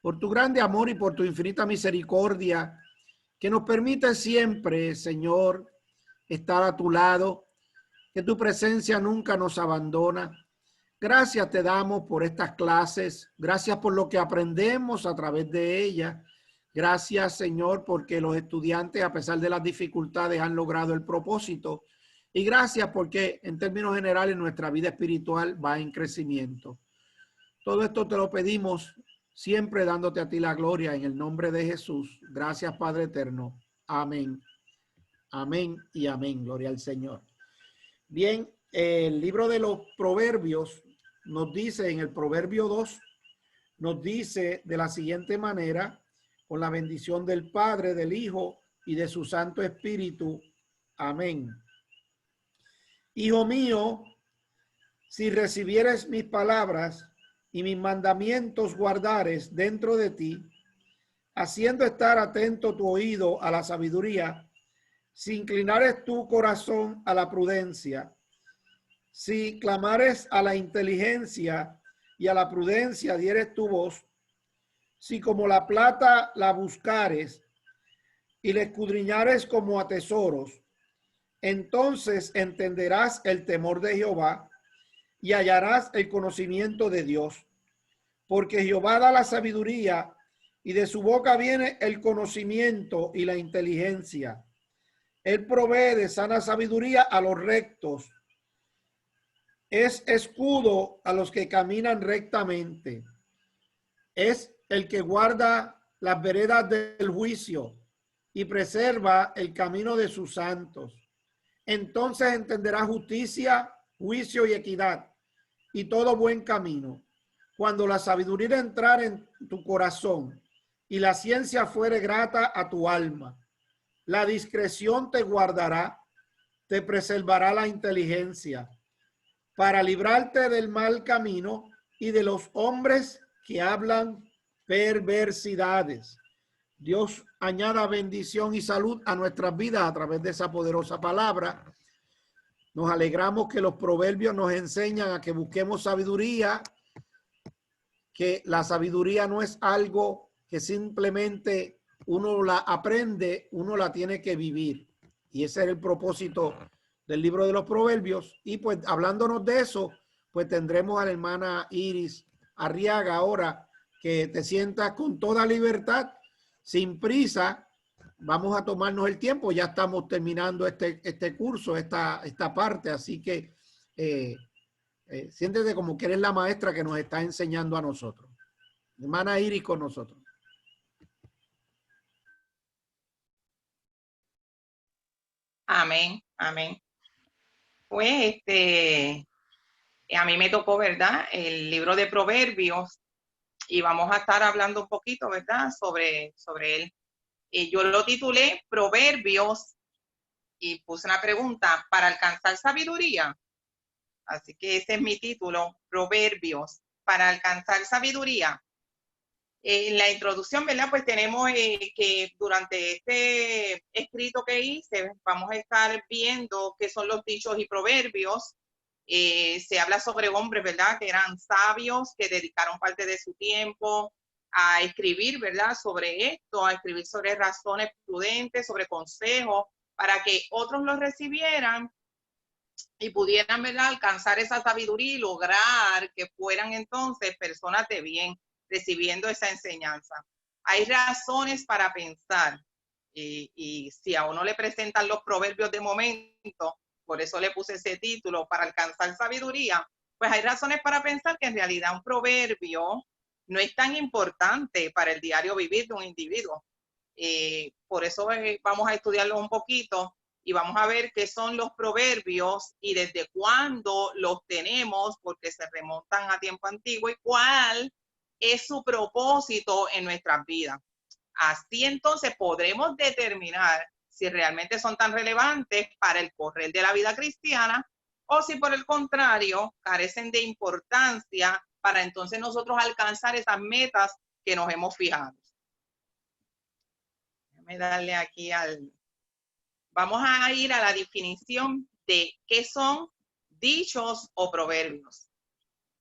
por tu grande amor y por tu infinita misericordia, que nos permite siempre, Señor, estar a tu lado, que tu presencia nunca nos abandona. Gracias te damos por estas clases, gracias por lo que aprendemos a través de ellas. Gracias, Señor, porque los estudiantes, a pesar de las dificultades, han logrado el propósito. Y gracias porque, en términos generales, nuestra vida espiritual va en crecimiento. Todo esto te lo pedimos, siempre dándote a ti la gloria en el nombre de Jesús. Gracias, Padre eterno. Amén. Amén y amén. Gloria al Señor. Bien, el libro de los Proverbios nos dice en el Proverbio 2, nos dice de la siguiente manera: con la bendición del Padre, del Hijo y de su Santo Espíritu. Amén. Hijo mío, si recibieres mis palabras y mis mandamientos guardares dentro de ti, haciendo estar atento tu oído a la sabiduría, si inclinares tu corazón a la prudencia, si clamares a la inteligencia y a la prudencia dieres tu voz, si como la plata la buscares y la escudriñares como a tesoros, entonces entenderás el temor de Jehová y hallarás el conocimiento de Dios. Porque Jehová da la sabiduría y de su boca viene el conocimiento y la inteligencia. Él provee de sana sabiduría a los rectos. Es escudo a los que caminan rectamente. Es el que guarda las veredas del juicio y preserva el camino de sus santos. Entonces entenderá justicia, juicio y equidad y todo buen camino. Cuando la sabiduría entrar en tu corazón y la ciencia fuere grata a tu alma, la discreción te guardará, te preservará la inteligencia, para librarte del mal camino y de los hombres que hablan perversidades. Dios añada bendición y salud a nuestras vidas a través de esa poderosa palabra. Nos alegramos que los proverbios nos enseñan a que busquemos sabiduría, que la sabiduría no es algo que simplemente uno la aprende, uno la tiene que vivir. Y ese es el propósito del libro de los Proverbios. Y pues hablándonos de eso, pues tendremos a la hermana Iris Arriaga ahora, que te sientas con toda libertad, sin prisa. Vamos a tomarnos el tiempo, ya estamos terminando este curso, esta parte, así que siéntete como que eres la maestra que nos está enseñando a nosotros. Hermana Iris con nosotros. Amén, amén. Pues a mí me tocó, ¿verdad?, el libro de Proverbios y vamos a estar hablando un poquito, ¿verdad?, sobre él. Yo lo titulé Proverbios y puse una pregunta: ¿para alcanzar sabiduría? Así que ese es mi título, Proverbios, para alcanzar sabiduría. En la introducción, ¿verdad?, pues tenemos que durante este escrito que hice vamos a estar viendo qué son los dichos y proverbios. Se habla sobre hombres, ¿verdad?, que eran sabios, que dedicaron parte de su tiempo a escribir, ¿verdad?, sobre esto, a escribir sobre razones prudentes, sobre consejos, para que otros los recibieran y pudieran, ¿verdad?, alcanzar esa sabiduría y lograr que fueran entonces personas de bien, recibiendo esa enseñanza. Hay razones para pensar y si a uno le presentan los proverbios de momento, por eso le puse ese título, para alcanzar sabiduría, pues hay razones para pensar que en realidad un proverbio no es tan importante para el diario vivir de un individuo. Por eso vamos a estudiarlo un poquito y vamos a ver qué son los proverbios y desde cuándo los tenemos, porque se remontan a tiempo antiguo, y cuál es su propósito en nuestras vidas. Así entonces podremos determinar si realmente son tan relevantes para el correr de la vida cristiana o si por el contrario carecen de importancia para entonces nosotros alcanzar esas metas que nos hemos fijado. Déjame darle aquí al... Vamos a ir a la definición de qué son dichos o proverbios.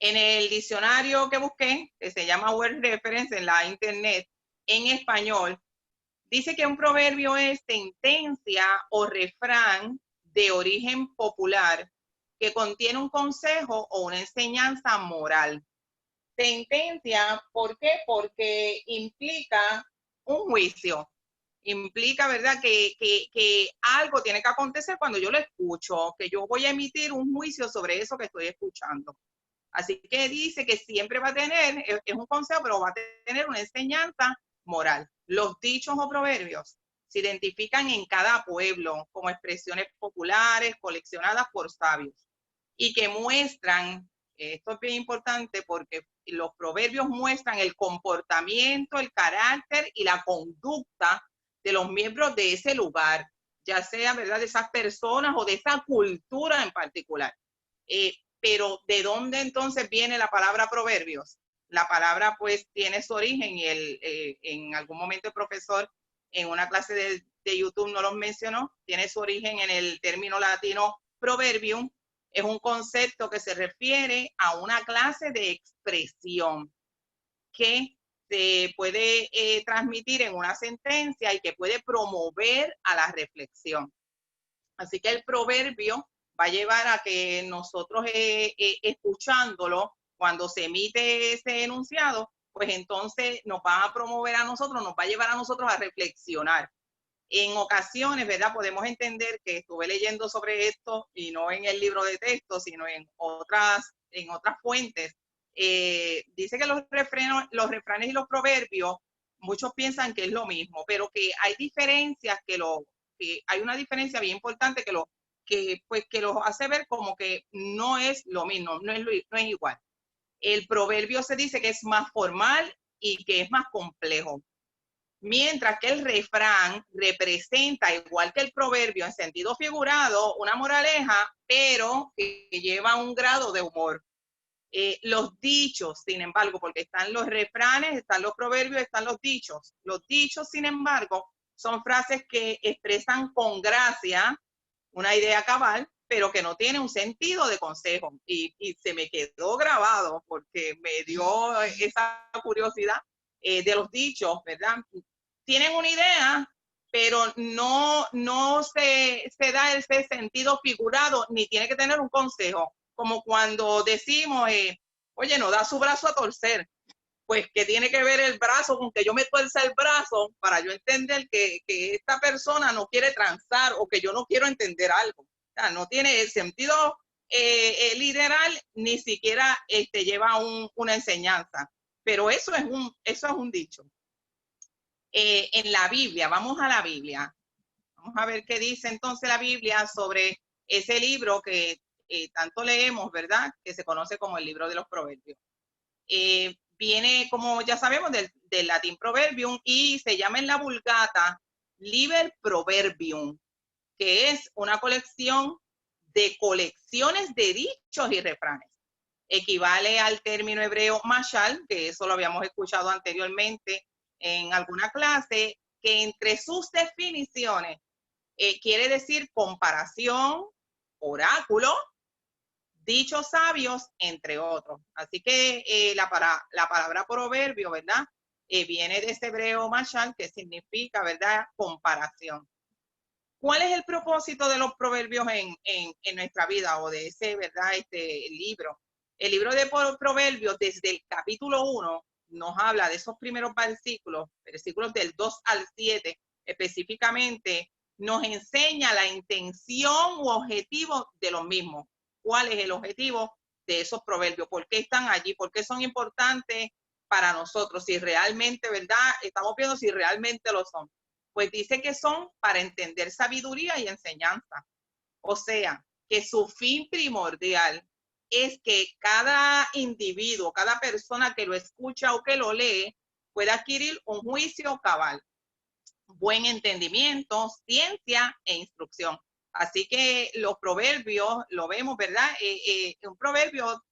En el diccionario que busqué, que se llama Word Reference en la internet, en español, dice que un proverbio es sentencia o refrán de origen popular que contiene un consejo o una enseñanza moral. Sentencia, ¿por qué? Porque implica un juicio. Implica, ¿verdad?, que algo tiene que acontecer cuando yo lo escucho, que yo voy a emitir un juicio sobre eso que estoy escuchando. Así que dice que siempre va a tener, es un consejo, pero va a tener una enseñanza moral. Los dichos o proverbios se identifican en cada pueblo como expresiones populares coleccionadas por sabios y que muestran, esto es bien importante porque los proverbios muestran el comportamiento, el carácter y la conducta de los miembros de ese lugar, ya sea, ¿verdad?, de esas personas o de esa cultura en particular. Pero ¿de dónde entonces viene la palabra proverbios? La palabra pues tiene su origen y en algún momento el profesor en una clase de YouTube no lo mencionó, tiene su origen en el término latino proverbium. Es un concepto que se refiere a una clase de expresión que se puede transmitir en una sentencia y que puede promover a la reflexión. Así que el proverbio va a llevar a que nosotros escuchándolo, cuando se emite ese enunciado, pues entonces nos va a promover a nosotros, nos va a llevar a nosotros a reflexionar. En ocasiones, ¿verdad?, podemos entender que estuve leyendo sobre esto y no en el libro de texto, sino en otras fuentes. Dice que los refranes y los proverbios, muchos piensan que es lo mismo, pero que hay diferencias que hay una diferencia bien importante que los hace ver como que no es lo mismo, no es igual. El proverbio se dice que es más formal y que es más complejo, mientras que el refrán representa, igual que el proverbio en sentido figurado, una moraleja, pero que lleva un grado de humor. Los dichos, sin embargo, porque están los refranes, están los proverbios, están los dichos. Los dichos, sin embargo, son frases que expresan con gracia una idea cabal, pero que no tiene un sentido de consejo. Y se me quedó grabado porque me dio esa curiosidad de los dichos, ¿verdad? Tienen una idea, pero no se da ese sentido figurado, ni tiene que tener un consejo. Como cuando decimos, oye, no da su brazo a torcer. Pues, ¿qué tiene que ver el brazo con que yo me tuerza el brazo para yo entender que esta persona no quiere transar o que yo no quiero entender algo? O sea, no tiene el sentido literal, ni siquiera lleva una enseñanza. Pero eso es un dicho. En la Biblia, vamos a la Biblia. Vamos a ver qué dice entonces la Biblia sobre ese libro que tanto leemos, ¿verdad?, que se conoce como el libro de los proverbios. Viene, como ya sabemos, del latín proverbium y se llama en la Vulgata Liber Proverbium, que es una colección de colecciones de dichos y refranes. Equivale al término hebreo mashal, que eso lo habíamos escuchado anteriormente en alguna clase, que entre sus definiciones quiere decir comparación, oráculo, dichos sabios, entre otros. Así que la palabra proverbio, ¿verdad?, viene de ese hebreo mashal, que significa, ¿verdad?, comparación. ¿Cuál es el propósito de los proverbios en nuestra vida o de ese, ¿verdad?, libro? El libro de Proverbios, desde el capítulo 1, nos habla de esos primeros versículos del 2 al 7, específicamente, nos enseña la intención u objetivo de los mismos. ¿Cuál es el objetivo de esos proverbios? ¿Por qué están allí? ¿Por qué son importantes para nosotros? Si realmente, ¿verdad?, estamos viendo si realmente lo son. Pues dice que son para entender sabiduría y enseñanza. O sea, que su fin primordial es que cada individuo, cada persona que lo escucha o que lo lee, pueda adquirir un juicio cabal, buen entendimiento, ciencia e instrucción. Así que los proverbios, lo vemos, ¿verdad? Un proverbio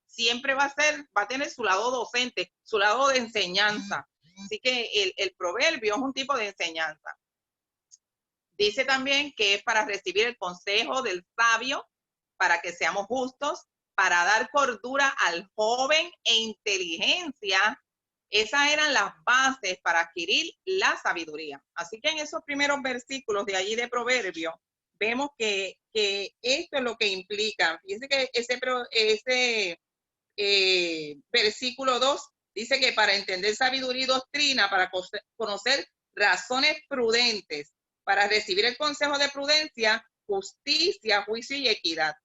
siempre va a tener su lado docente, su lado de enseñanza. Así que el proverbio es un tipo de enseñanza. Dice también que es para recibir el consejo del sabio, para que seamos justos, para dar cordura al joven e inteligencia. Esas eran las bases para adquirir la sabiduría. Así que en esos primeros versículos de allí de Proverbios, vemos que esto es lo que implica. Fíjense que ese versículo 2 dice que para entender sabiduría y doctrina, para conocer razones prudentes, para recibir el consejo de prudencia, justicia, juicio y equidad,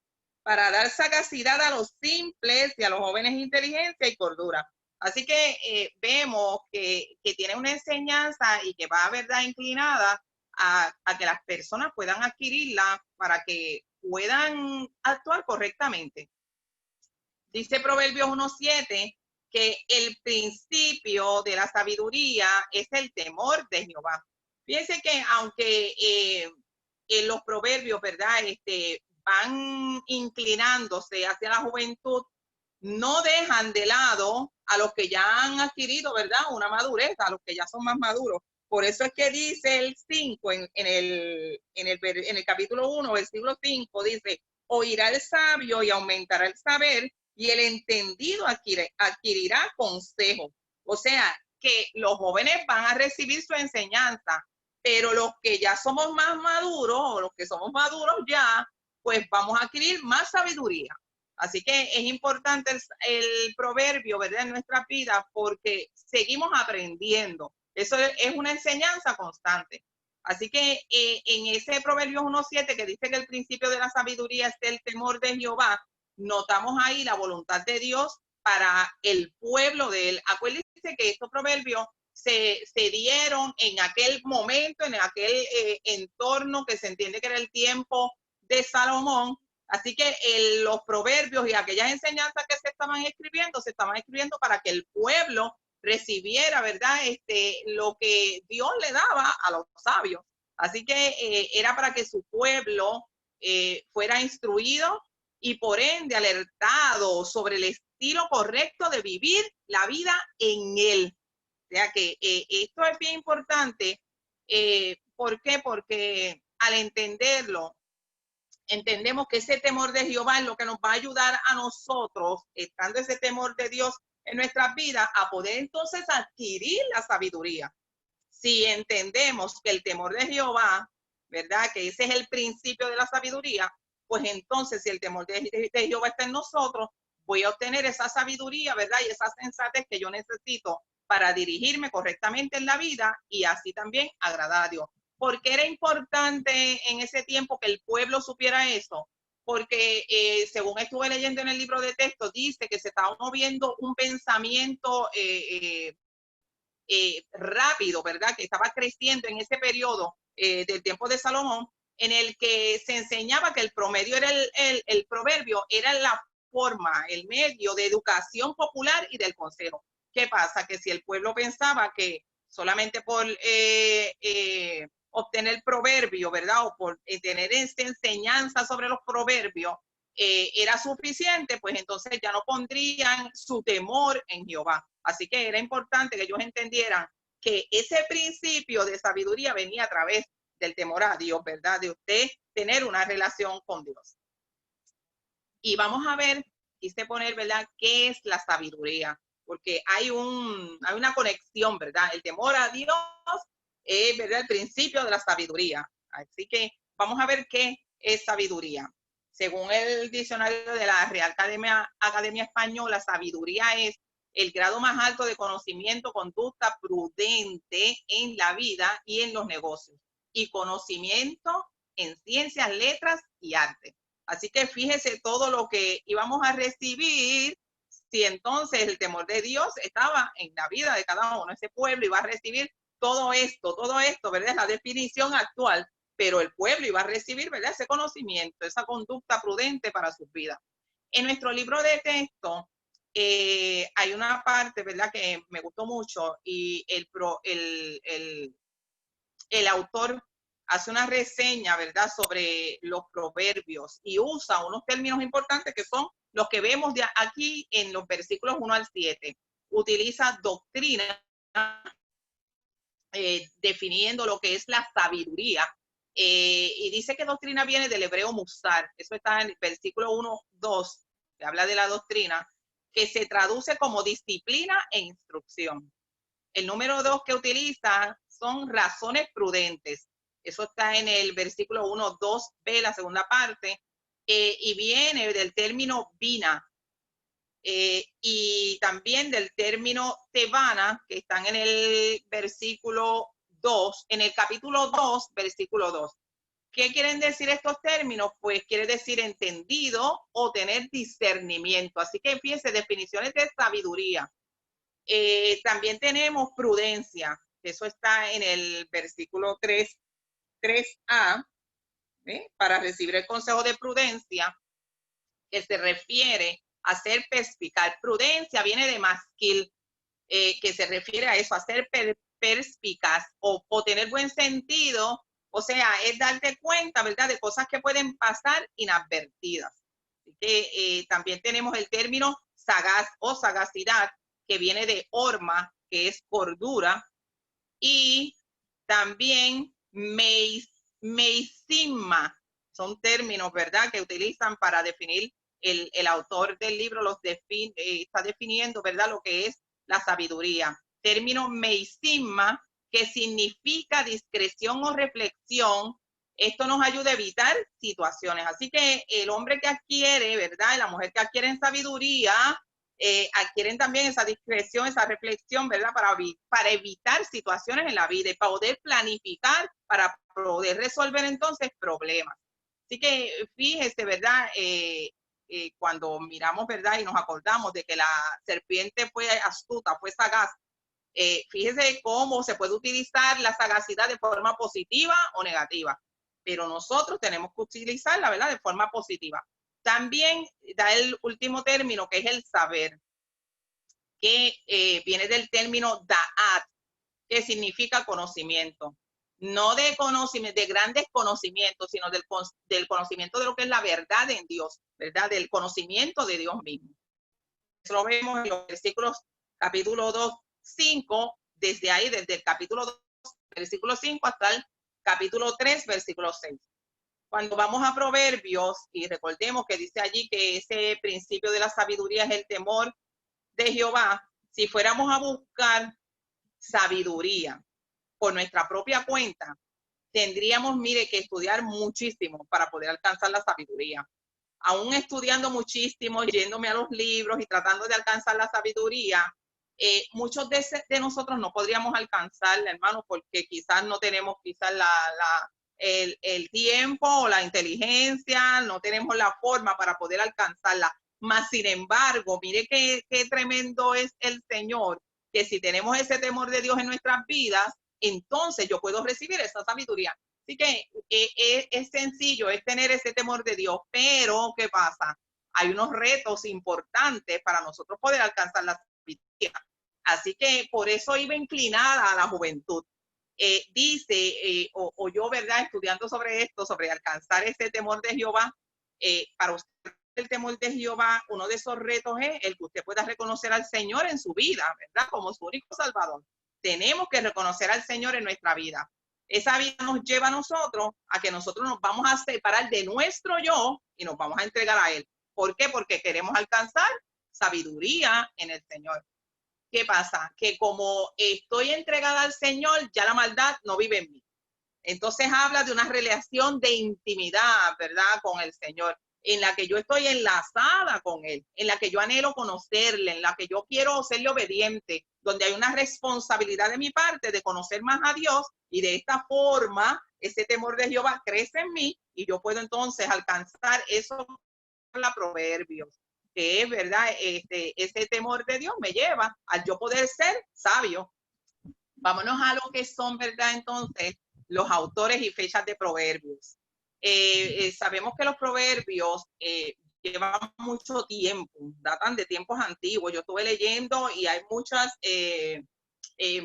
para dar sagacidad a los simples y a los jóvenes inteligencia y cordura. Así que vemos que tiene una enseñanza y que va, ¿verdad?, inclinada a que las personas puedan adquirirla para que puedan actuar correctamente. Dice Proverbios 1:7 que el principio de la sabiduría es el temor de Jehová. Fíjense que aunque en los proverbios, ¿verdad?, van inclinándose hacia la juventud, no dejan de lado a los que ya han adquirido, ¿verdad?, una madurez, a los que ya son más maduros. Por eso es que dice el 5 en el capítulo 1, versículo 5, dice, oirá el sabio y aumentará el saber, y el entendido adquirirá consejo. O sea, que los jóvenes van a recibir su enseñanza, pero los que ya somos más maduros, o los que somos maduros ya, pues vamos a adquirir más sabiduría. Así que es importante el proverbio, ¿verdad?, en nuestra vida, porque seguimos aprendiendo. Eso es una enseñanza constante. Así que en ese Proverbios 1:7 que dice que el principio de la sabiduría es el temor de Jehová, notamos ahí la voluntad de Dios para el pueblo de él. Acuérdense que estos proverbios se dieron en aquel momento, en aquel entorno que se entiende que era el tiempo de Salomón. Así que los proverbios y aquellas enseñanzas que se estaban escribiendo para que el pueblo recibiera, ¿verdad?, lo que Dios le daba a los sabios. Así que era para que su pueblo fuera instruido y por ende alertado sobre el estilo correcto de vivir la vida en él. O sea que esto es bien importante. ¿Por qué? Porque al entenderlo, entendemos que ese temor de Jehová es lo que nos va a ayudar a nosotros, estando ese temor de Dios en nuestras vidas, a poder entonces adquirir la sabiduría. Si entendemos que el temor de Jehová, ¿verdad?, que ese es el principio de la sabiduría, pues entonces si el temor de Jehová está en nosotros, voy a obtener esa sabiduría, ¿verdad?, y esa sensatez que yo necesito para dirigirme correctamente en la vida y así también agradar a Dios. ¿Por qué era importante en ese tiempo que el pueblo supiera eso? Porque según estuve leyendo en el libro de texto, dice que se estaba moviendo un pensamiento rápido, ¿verdad?, que estaba creciendo en ese periodo del tiempo de Salomón, en el que se enseñaba que el promedio era el proverbio, era la forma, el medio de educación popular y del consejo. ¿Qué pasa? Que si el pueblo pensaba que solamente por obtener proverbio, ¿verdad?, o por tener esta enseñanza sobre los proverbios, era suficiente, pues entonces ya no pondrían su temor en Jehová. Así que era importante que ellos entendieran que ese principio de sabiduría venía a través del temor a Dios, ¿verdad?, de usted tener una relación con Dios. Y vamos a ver, quise poner, ¿verdad?, qué es la sabiduría, porque hay una conexión, ¿verdad? El temor a Dios es, ¿verdad?, el principio de la sabiduría. Así que vamos a ver qué es sabiduría. Según el diccionario de la Real Academia Española, sabiduría es el grado más alto de conocimiento, conducta prudente en la vida y en los negocios, y conocimiento en ciencias, letras y arte. Así que fíjese todo lo que íbamos a recibir si entonces el temor de Dios estaba en la vida de cada uno. Ese pueblo iba a recibir todo esto, ¿verdad? Es la definición actual, pero el pueblo iba a recibir, ¿verdad?, ese conocimiento, esa conducta prudente para sus vidas. En nuestro libro de texto hay una parte, ¿verdad?, que me gustó mucho, y el autor hace una reseña, ¿verdad?, sobre los proverbios y usa unos términos importantes que son los que vemos de aquí en los versículos 1 al 7. Utiliza doctrina, definiendo lo que es la sabiduría. Y dice que doctrina viene del hebreo musar. Eso está en el versículo 1, 2. que habla de la doctrina, que se traduce como disciplina e instrucción. El número 2 que utiliza son razones prudentes. Eso está en el versículo 1, 2b, la segunda parte, y viene del término vina, y también del término tebana, que están en el versículo 2, en el capítulo 2, versículo 2. ¿Qué quieren decir estos términos? Pues quiere decir entendido o tener discernimiento. Así que fíjense, definiciones de sabiduría. También tenemos prudencia, eso está en el versículo 3a, para recibir el consejo de prudencia, que se refiere a ser perspicaz. Prudencia viene de masquil, que se refiere a eso, a ser perspicaz o tener buen sentido, o sea, es darte cuenta, ¿verdad?, de cosas que pueden pasar inadvertidas. Así que también tenemos el término sagaz o sagacidad, que viene de orma, que es cordura, y también meisima, son términos, ¿verdad?, que utilizan para definir, el autor del libro los está definiendo, ¿verdad?, lo que es la sabiduría. Término meisima, que significa discreción o reflexión. Esto nos ayuda a evitar situaciones. Así que el hombre que adquiere, ¿verdad?, y la mujer que adquieren sabiduría, adquieren también esa discreción, esa reflexión, ¿verdad?, para evitar situaciones en la vida y para poder planificar, para poder resolver entonces problemas. Así que fíjese, ¿verdad?, cuando miramos, ¿verdad?, y nos acordamos de que la serpiente fue astuta, fue sagaz, fíjese cómo se puede utilizar la sagacidad de forma positiva o negativa, pero nosotros tenemos que utilizarla, ¿verdad?, de forma positiva. También da el último término, que es el saber, que viene del término da'at, que significa conocimiento. No de conocimiento, de grandes conocimientos, sino del conocimiento de lo que es la verdad en Dios, ¿verdad?, del conocimiento de Dios mismo. Eso lo vemos en los versículos capítulo 2, 5, desde ahí, desde el capítulo 2, versículo 5, hasta el capítulo 3, versículo 6. Cuando vamos a Proverbios, y recordemos que dice allí que ese principio de la sabiduría es el temor de Jehová, si fuéramos a buscar sabiduría por nuestra propia cuenta, tendríamos, mire, que estudiar muchísimo para poder alcanzar la sabiduría. Aún estudiando muchísimo, yéndome a los libros y tratando de alcanzar la sabiduría, muchos de nosotros no podríamos alcanzarla, hermano, porque quizás no tenemos el tiempo o la inteligencia, no tenemos la forma para poder alcanzarla. Mas, sin embargo, mire qué tremendo es el Señor, que si tenemos ese temor de Dios en nuestras vidas, entonces yo puedo recibir esa sabiduría. Así que es sencillo, es tener ese temor de Dios, pero ¿qué pasa? Hay unos retos importantes para nosotros poder alcanzar la sabiduría. Así que por eso iba inclinada a la juventud. Dice, o yo, ¿verdad?, estudiando sobre esto, sobre alcanzar ese temor de Jehová, para usted el temor de Jehová, uno de esos retos es el que usted pueda reconocer al Señor en su vida, ¿verdad?, como su único Salvador. Tenemos que reconocer al Señor en nuestra vida. Esa vida nos lleva a nosotros a que nosotros nos vamos a separar de nuestro yo y nos vamos a entregar a Él. ¿Por qué? Porque queremos alcanzar sabiduría en el Señor. ¿Qué pasa? Que como estoy entregada al Señor, ya la maldad no vive en mí. Entonces habla de una relación de intimidad, ¿verdad?, con el Señor, en la que yo estoy enlazada con Él, en la que yo anhelo conocerle, en la que yo quiero serle obediente, donde hay una responsabilidad de mi parte de conocer más a Dios, y de esta forma ese temor de Jehová crece en mí y yo puedo entonces alcanzar eso. La Proverbios, que es, ¿verdad?, ese temor de Dios me lleva a yo poder ser sabio. Vámonos a lo que son, ¿verdad?, entonces los autores y fechas de Proverbios. Sabemos que los Proverbios llevan mucho tiempo, datan de tiempos antiguos. Yo estuve leyendo y hay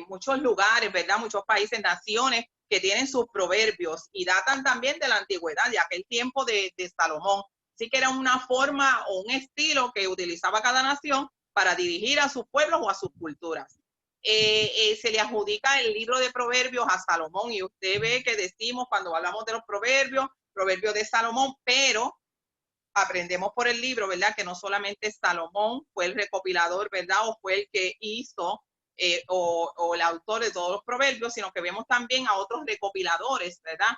muchos lugares, ¿verdad?, muchos países, naciones que tienen sus proverbios y datan también de la antigüedad, de aquel tiempo de Salomón. Así que era una forma o un estilo que utilizaba cada nación para dirigir a sus pueblos o a sus culturas. Se le adjudica el libro de Proverbios a Salomón, y usted ve que decimos cuando hablamos de los proverbios de Salomón, pero aprendemos por el libro, ¿verdad? Que no solamente Salomón fue el recopilador, ¿verdad? O fue el que hizo o el autor de todos los proverbios, sino que vemos también a otros recopiladores, ¿verdad?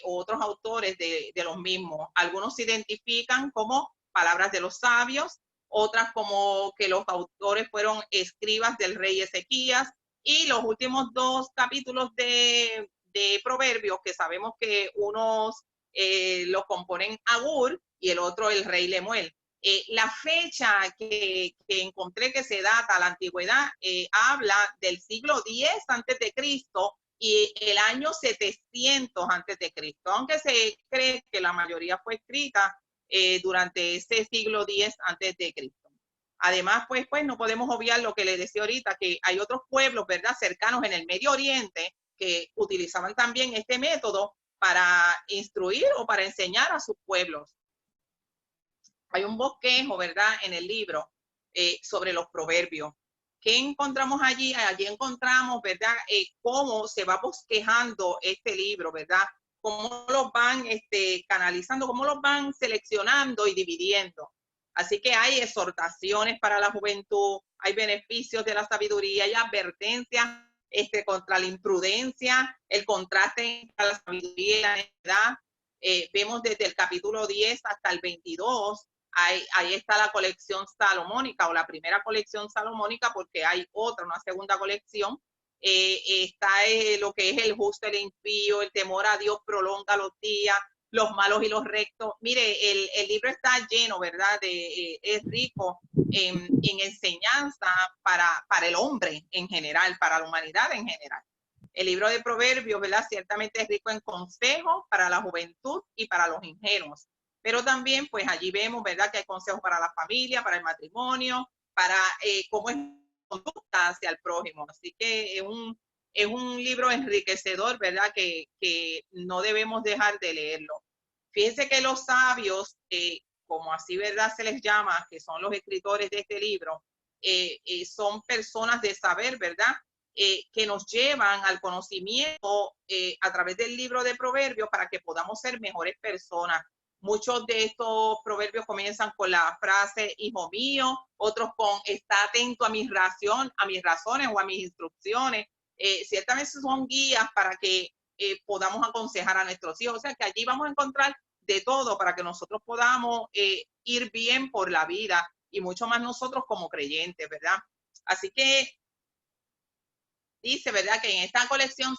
Otros autores de los mismos. Algunos se identifican como palabras de los sabios, otras como que los autores fueron escribas del rey Ezequías, y los últimos dos capítulos de Proverbios, que sabemos que unos los componen Agur y el otro el rey Lemuel. La fecha que encontré que se data a la antigüedad habla del siglo X antes de Cristo y el año 700 antes de Cristo, aunque se cree que la mayoría fue escrita durante ese siglo X antes de Cristo. Además, pues no podemos obviar lo que les decía ahorita, que hay otros pueblos, ¿verdad?, cercanos en el Medio Oriente que utilizaban también este método para instruir o para enseñar a sus pueblos. Hay un bosquejo, ¿verdad?, en el libro sobre los proverbios. ¿Qué encontramos allí? Allí encontramos, ¿verdad?, cómo se va bosquejando este libro, ¿verdad? Cómo los van canalizando, cómo los van seleccionando y dividiendo. Así que hay exhortaciones para la juventud, hay beneficios de la sabiduría, hay advertencias contra la imprudencia, el contraste entre la sabiduría y la necedad. Vemos desde el capítulo 10 hasta el 22, ahí está la colección salomónica o la primera colección salomónica, porque hay otra, una segunda colección. Está lo que es el justo, el impío, el temor a Dios prolonga los días, los malos y los rectos. Mire, el libro está lleno, ¿verdad? Es rico en enseñanza para el hombre en general, para la humanidad en general. El libro de Proverbios, ¿verdad?, ciertamente es rico en consejos para la juventud y para los ingenuos. Pero también, pues allí vemos, ¿verdad?, que hay consejos para la familia, para el matrimonio, para cómo es conducta hacia el prójimo. Así que es un libro enriquecedor, ¿verdad?, que no debemos dejar de leerlo. Fíjense que los sabios, como así, ¿verdad?, se les llama, que son los escritores de este libro, son personas de saber, ¿verdad?, que nos llevan al conocimiento a través del libro de Proverbios para que podamos ser mejores personas. Muchos de estos proverbios comienzan con la frase, hijo mío, otros con, está atento a mis razones o a mis instrucciones. Ciertamente son guías para que podamos aconsejar a nuestros hijos. O sea que allí vamos a encontrar de todo para que nosotros podamos ir bien por la vida y mucho más nosotros como creyentes, ¿verdad? Así que dice, ¿verdad?, que en esta colección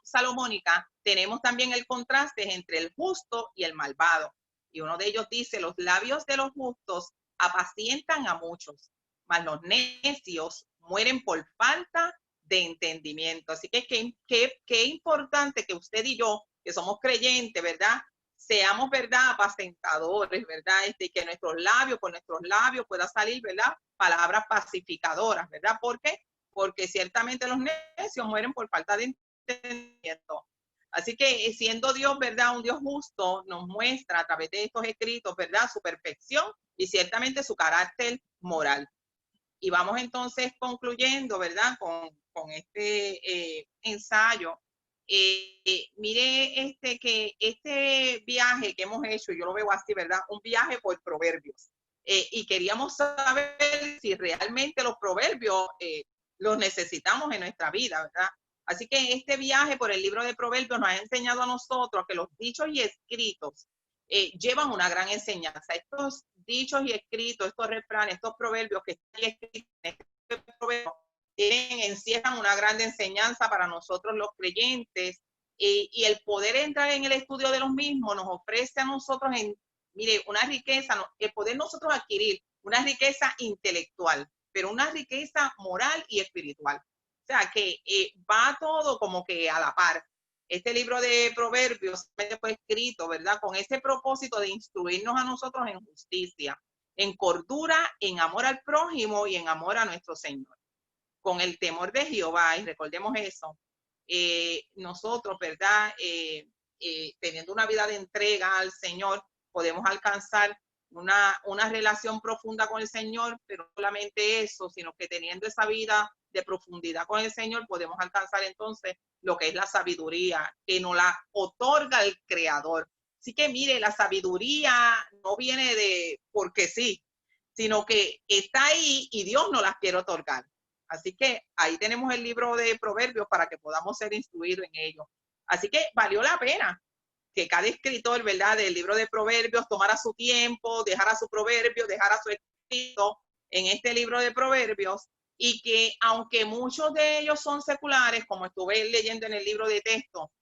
salomónica tenemos también el contraste entre el justo y el malvado. Y uno de ellos dice, los labios de los justos apacientan a muchos, mas los necios mueren por falta de entendimiento. Así que qué importante que usted y yo, que somos creyentes, ¿verdad?, seamos, ¿verdad?, apacentadores, ¿verdad?, que por nuestros labios pueda salir, ¿verdad?, palabras pacificadoras, ¿verdad? ¿Por qué? Porque ciertamente los necios mueren por falta de entendimiento. Así que siendo Dios, ¿verdad?, un Dios justo, nos muestra a través de estos escritos, ¿verdad?, su perfección y ciertamente su carácter moral. Y vamos entonces concluyendo, ¿verdad?, con este ensayo. Mire que este viaje que hemos hecho, yo lo veo así, ¿verdad?, un viaje por proverbios. Y queríamos saber si realmente los proverbios los necesitamos en nuestra vida, ¿verdad? Así que este viaje por el libro de Proverbios nos ha enseñado a nosotros que los dichos y escritos llevan una gran enseñanza. Estos dichos y escritos, estos refranes, estos proverbios que están escritos en este proverbio, encierran una gran enseñanza para nosotros los creyentes, y el poder entrar en el estudio de los mismos nos ofrece a nosotros, mire, una riqueza, el poder nosotros adquirir una riqueza intelectual, pero una riqueza moral y espiritual. O sea, que va todo como que a la par. Este libro de Proverbios fue escrito, ¿verdad?, con ese propósito de instruirnos a nosotros en justicia, en cordura, en amor al prójimo y en amor a nuestro Señor. Con el temor de Jehová, y recordemos eso, nosotros, ¿verdad?, teniendo una vida de entrega al Señor, podemos alcanzar una relación profunda con el Señor, pero no solamente eso, sino que teniendo esa vida de profundidad con el Señor, podemos alcanzar entonces lo que es la sabiduría, que nos la otorga el Creador. Así que mire, la sabiduría no viene de porque sí, sino que está ahí y Dios nos las quiere otorgar. Así que ahí tenemos el libro de Proverbios para que podamos ser instruidos en ello. Así que valió la pena que cada escritor, ¿verdad?, del libro de Proverbios tomara su tiempo, dejara su proverbio, dejara su escrito en este libro de Proverbios, y que aunque muchos de ellos son seculares, como estuve leyendo en el libro de texto,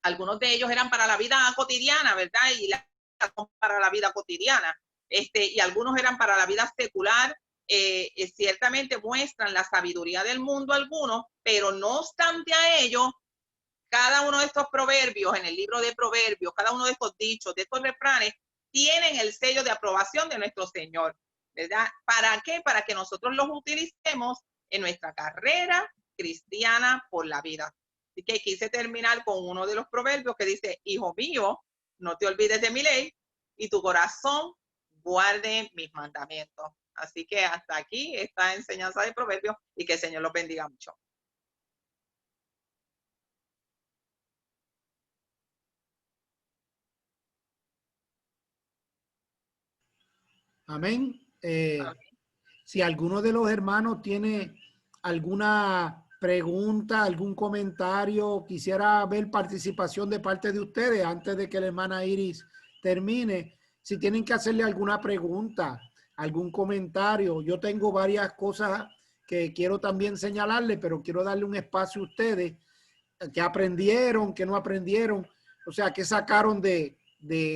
algunos de ellos eran para la vida cotidiana, ¿verdad? Y para la vida cotidiana. Y algunos eran para la vida secular. Ciertamente muestran la sabiduría del mundo algunos, pero no obstante a ello, cada uno de estos proverbios en el libro de Proverbios, cada uno de estos dichos, de estos refranes, tienen el sello de aprobación de nuestro Señor, ¿verdad? ¿Para qué? Para que nosotros los utilicemos en nuestra carrera cristiana por la vida. Así que quise terminar con uno de los proverbios que dice: hijo mío, no te olvides de mi ley y tu corazón guarde mis mandamientos. Así que hasta aquí esta enseñanza de proverbios y que el Señor los bendiga mucho. Amén. Si alguno de los hermanos tiene alguna pregunta, algún comentario, quisiera ver participación de parte de ustedes antes de que la hermana Iris termine. Si tienen que hacerle alguna pregunta, algún comentario, yo tengo varias cosas que quiero también señalarle, pero quiero darle un espacio a ustedes que aprendieron, que no aprendieron, o sea, que sacaron de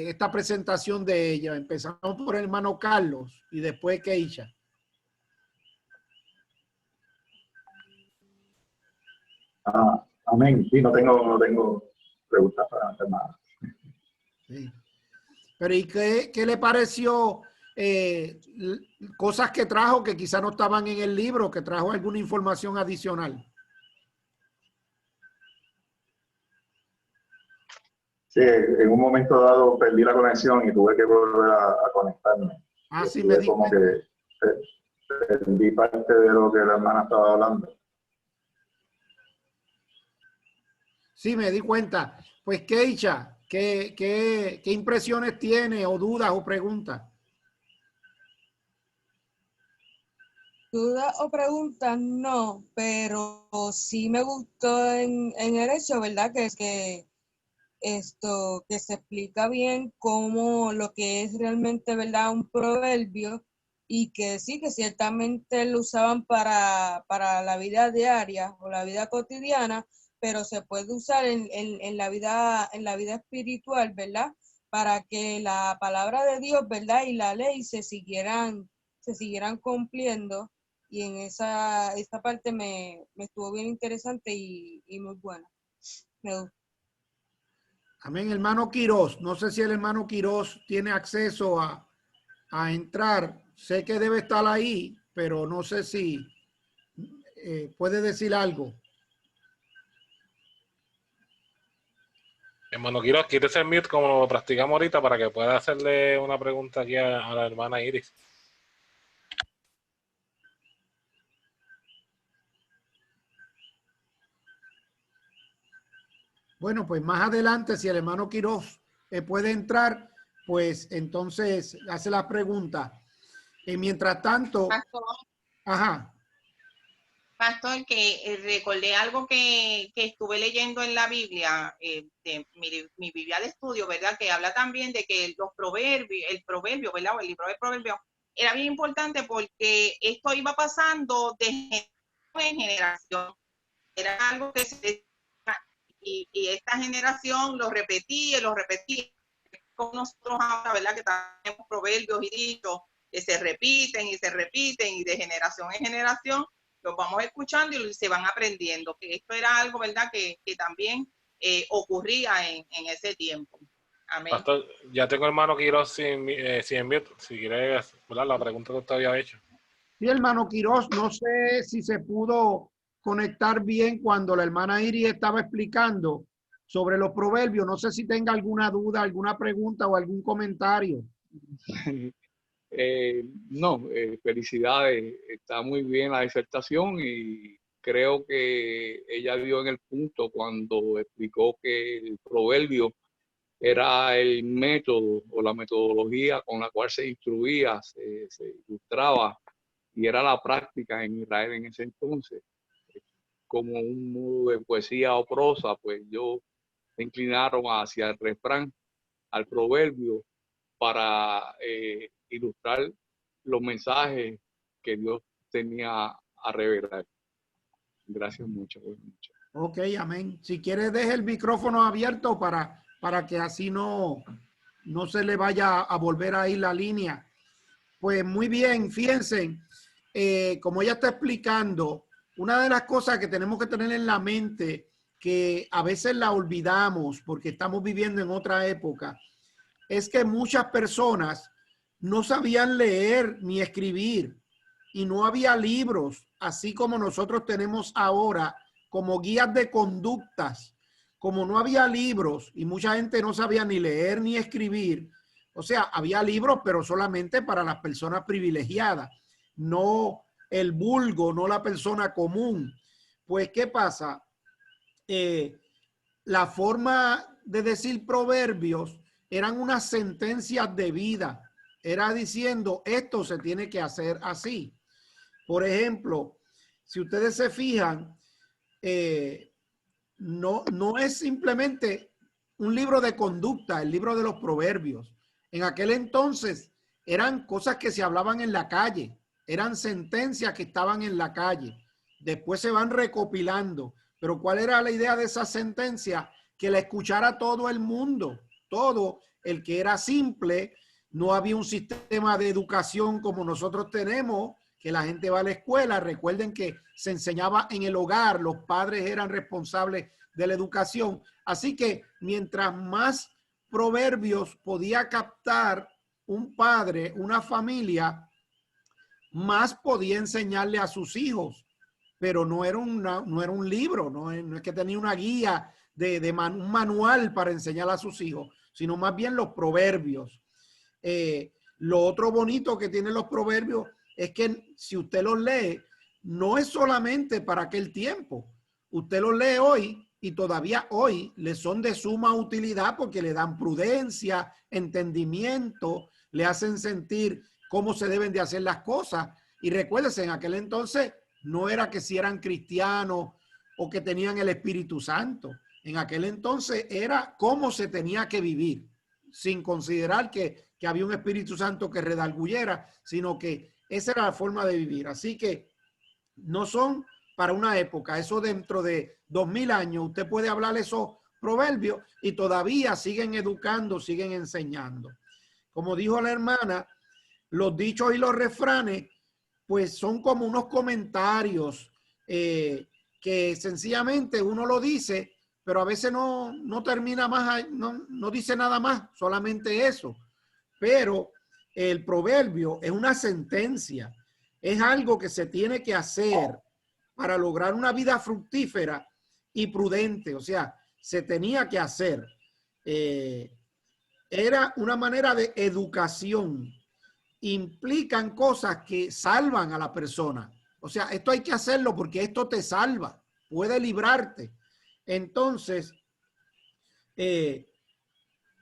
esta presentación de ella. Empezamos por el hermano Carlos y después Keisha. Amén. Sí, no tengo preguntas para hacer nada. Sí. Pero ¿y qué le pareció? Cosas que trajo que quizá no estaban en el libro, que trajo alguna información adicional. Sí, en un momento dado perdí la conexión y tuve que volver a conectarme. Sí, me di como que perdí parte de lo que la hermana estaba hablando. Sí, me di cuenta. Pues Keisha, ¿qué impresiones tiene o dudas o preguntas? Dudas o preguntas no, pero sí me gustó en el hecho, ¿verdad? Que es que que se explica bien cómo lo que es realmente, ¿verdad? Un proverbio, y que sí, que ciertamente lo usaban para la vida diaria o la vida cotidiana, pero se puede usar en la vida espiritual, ¿verdad? Para que la palabra de Dios, ¿verdad? Y la ley se siguieran cumpliendo. Y en esta parte me estuvo bien interesante y muy buena. Me gustó. Amén, hermano Quirós. No sé si el hermano Quirós tiene acceso a entrar. Sé que debe estar ahí, pero no sé si puede decir algo. Hermano Quiroz, quítese el mute como lo practicamos ahorita para que pueda hacerle una pregunta aquí a la hermana Iris. Bueno, pues más adelante, si el hermano Quirós puede entrar, pues entonces hace la pregunta. Mientras tanto, Pastor, ajá. Pastor, que recordé algo que estuve leyendo en la Biblia, de mi Biblia de estudio, ¿verdad? Que habla también de que los proverbios, el proverbio, ¿verdad? O el libro de proverbios era bien importante porque esto iba pasando de generación en generación. Era algo que se y esta generación lo repetía y lo repetía. Con nosotros ahora, ¿verdad? Que tenemos proverbios y dichos que se repiten y se repiten y de generación en generación los vamos escuchando y se van aprendiendo, que esto era algo, ¿verdad? Que también ocurría en ese tiempo. Amén. Pastor, ya tengo hermano Quiroz sin mute, si quieres, ¿verdad? La pregunta que usted había hecho. Sí, hermano Quirós, no sé si se pudo conectar bien cuando la hermana Iris estaba explicando sobre los proverbios. No sé si tenga alguna duda, alguna pregunta o algún comentario. No, felicidades, está muy bien la disertación y creo que ella dio en el punto cuando explicó que el proverbio era el método o la metodología con la cual se instruía, se ilustraba, y era la práctica en Israel en ese entonces. Como un modo de poesía o prosa, pues yo me inclinaron hacia el refrán, al proverbio, para ilustrar los mensajes que Dios tenía a revelar. Gracias mucho. Ok, amén. Si quiere, deje el micrófono abierto para que así no se le vaya a volver a ir la línea. Pues muy bien, fíjense, como ella está explicando, una de las cosas que tenemos que tener en la mente, que a veces la olvidamos porque estamos viviendo en otra época, es que muchas personas no sabían leer ni escribir y no había libros, así como nosotros tenemos ahora, como guías de conductas. Como no había libros y mucha gente no sabía ni leer ni escribir, o sea, había libros, pero solamente para las personas privilegiadas, no el vulgo, no la persona común. Pues, ¿qué pasa? La forma de decir proverbios eran unas sentencias de vida. Era diciendo, esto se tiene que hacer así. Por ejemplo, si ustedes se fijan, no es simplemente un libro de conducta, el libro de los proverbios. En aquel entonces eran cosas que se hablaban en la calle, eran sentencias que estaban en la calle. Después se van recopilando. Pero ¿cuál era la idea de esa sentencia? Que la escuchara todo el mundo, todo el que era simple. No había un sistema de educación como nosotros tenemos, que la gente va a la escuela. Recuerden que se enseñaba en el hogar, los padres eran responsables de la educación. Así que mientras más proverbios podía captar un padre, una familia, más podía enseñarle a sus hijos. Pero no era un libro, no es que tenía una guía un manual para enseñar a sus hijos, sino más bien los proverbios. Lo otro bonito que tienen los proverbios es que si usted los lee, no es solamente para aquel tiempo. Usted los lee hoy y todavía hoy le son de suma utilidad porque le dan prudencia, entendimiento, le hacen sentir cómo se deben de hacer las cosas. Y recuérdense, en aquel entonces no era que si eran cristianos o que tenían el Espíritu Santo. En aquel entonces era cómo se tenía que vivir, sin considerar que había un Espíritu Santo que redarguyera, sino que esa era la forma de vivir. Así que no son para una época. Eso dentro de 2000 años, usted puede hablar esos proverbios y todavía siguen educando, siguen enseñando. Como dijo la hermana, los dichos y los refranes, pues son como unos comentarios que sencillamente uno lo dice, pero a veces no termina más, no dice nada más, solamente eso. Pero el proverbio es una sentencia, es algo que se tiene que hacer para lograr una vida fructífera y prudente. O sea, se tenía que hacer. Era una manera de educación. Implican cosas que salvan a la persona. O sea, esto hay que hacerlo porque esto te salva, puede librarte. Entonces,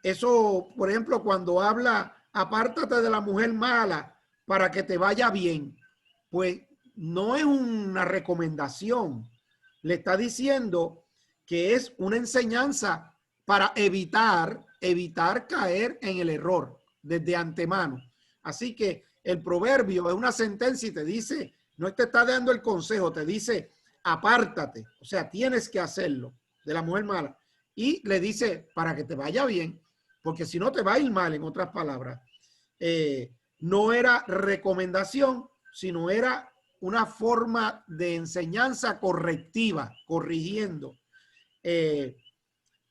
eso, por ejemplo, cuando habla, apártate de la mujer mala para que te vaya bien, pues no es una recomendación. Le está diciendo que es una enseñanza para evitar caer en el error desde antemano. Así que el proverbio es una sentencia y te dice, no te está dando el consejo, te dice, apártate, o sea, tienes que hacerlo de la mujer mala. Y le dice, para que te vaya bien, porque si no te va a ir mal, en otras palabras. No era recomendación, sino era una forma de enseñanza correctiva, corrigiendo.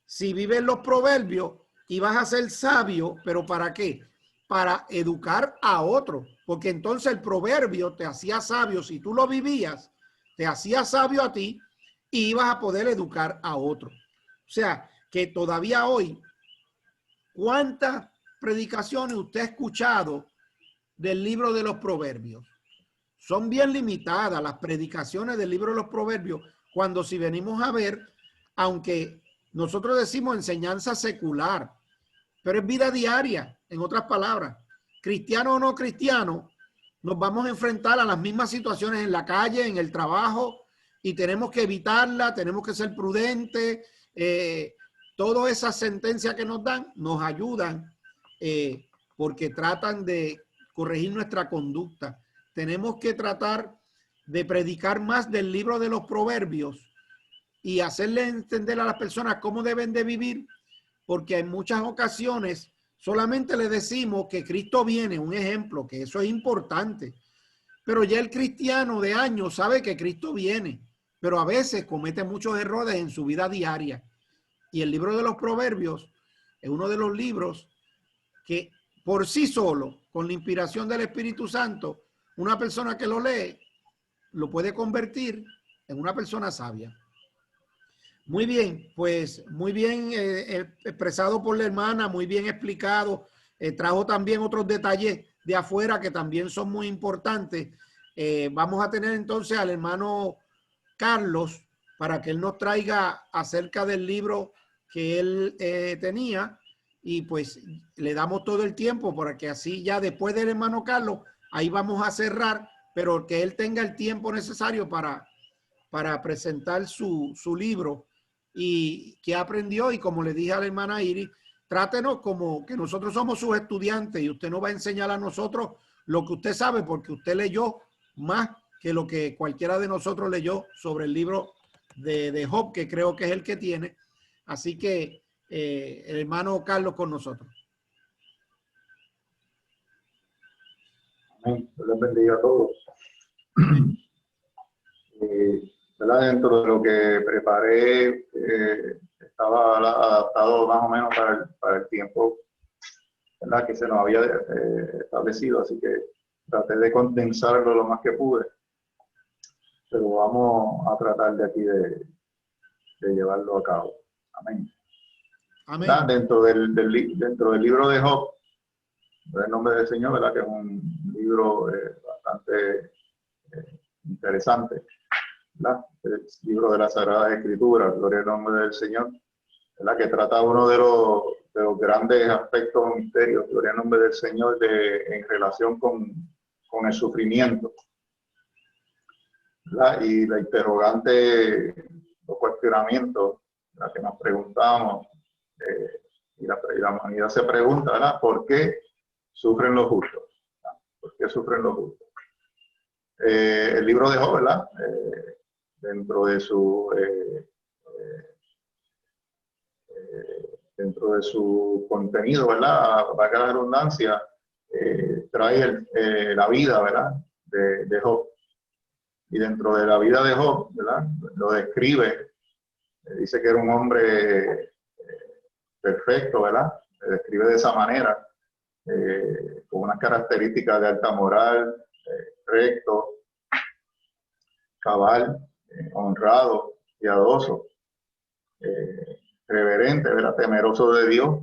Si vives los proverbios y vas a ser sabio, ¿pero para qué? Para educar a otro, porque entonces el proverbio te hacía sabio. Si tú lo vivías, te hacía sabio a ti y ibas a poder educar a otro. O sea, que todavía hoy, ¿cuántas predicaciones usted ha escuchado del libro de los proverbios? Son bien limitadas las predicaciones del libro de los proverbios, cuando si venimos a ver, aunque nosotros decimos enseñanza secular, pero es vida diaria, en otras palabras. Cristiano o no cristiano, nos vamos a enfrentar a las mismas situaciones en la calle, en el trabajo, y tenemos que evitarla, tenemos que ser prudentes. Todas esas sentencias que nos dan nos ayudan porque tratan de corregir nuestra conducta. Tenemos que tratar de predicar más del libro de los Proverbios y hacerle entender a las personas cómo deben de vivir, porque en muchas ocasiones solamente le decimos que Cristo viene, un ejemplo, que eso es importante, pero ya el cristiano de años sabe que Cristo viene, pero a veces comete muchos errores en su vida diaria. Y el libro de los Proverbios es uno de los libros que por sí solo, con la inspiración del Espíritu Santo, una persona que lo lee, lo puede convertir en una persona sabia. Muy bien, pues muy bien expresado por la hermana, muy bien explicado. Trajo también otros detalles de afuera que también son muy importantes. Vamos a tener entonces al hermano Carlos para que él nos traiga acerca del libro que él tenía, y pues le damos todo el tiempo para que así ya después del hermano Carlos, ahí vamos a cerrar, pero que él tenga el tiempo necesario para presentar su libro y que aprendió. Y como le dije a la hermana Iris, trátenos como que nosotros somos sus estudiantes y usted nos va a enseñar a nosotros lo que usted sabe, porque usted leyó más que lo que cualquiera de nosotros leyó sobre el libro de Job, que creo que es el que tiene. Así que el hermano Carlos con nosotros. Amén. Dios les bendiga a todos. ¿Verdad? Dentro de lo que preparé, estaba adaptado más o menos para el tiempo, ¿verdad?, que se nos había establecido, así que traté de condensarlo lo más que pude, pero vamos a tratar de aquí de llevarlo a cabo. Amén. Amén. ¿Verdad? Dentro del libro de Job, en el nombre del Señor, ¿verdad?, que es un libro bastante interesante, ¿verdad? El libro de la Sagrada Escritura, gloria al nombre del Señor, ¿verdad?, que trata uno de los grandes aspectos o misterios, gloria al nombre del Señor, en relación con el sufrimiento, ¿verdad? Y la interrogante, los cuestionamientos, ¿verdad?, que nos preguntamos, y la humanidad se pregunta, ¿verdad?, ¿por qué sufren los justos? ¿Verdad? ¿Por qué sufren los justos? El libro de Job, ¿verdad?, dentro de su contenido, ¿verdad?, valga la redundancia, trae la vida, ¿verdad?, de Job. Y dentro de la vida de Job, ¿verdad?, lo describe, dice que era un hombre perfecto, ¿verdad?, se describe de esa manera, con unas características de alta moral, recto, cabal, honrado, piadoso, reverente, ¿verdad?, temeroso de Dios.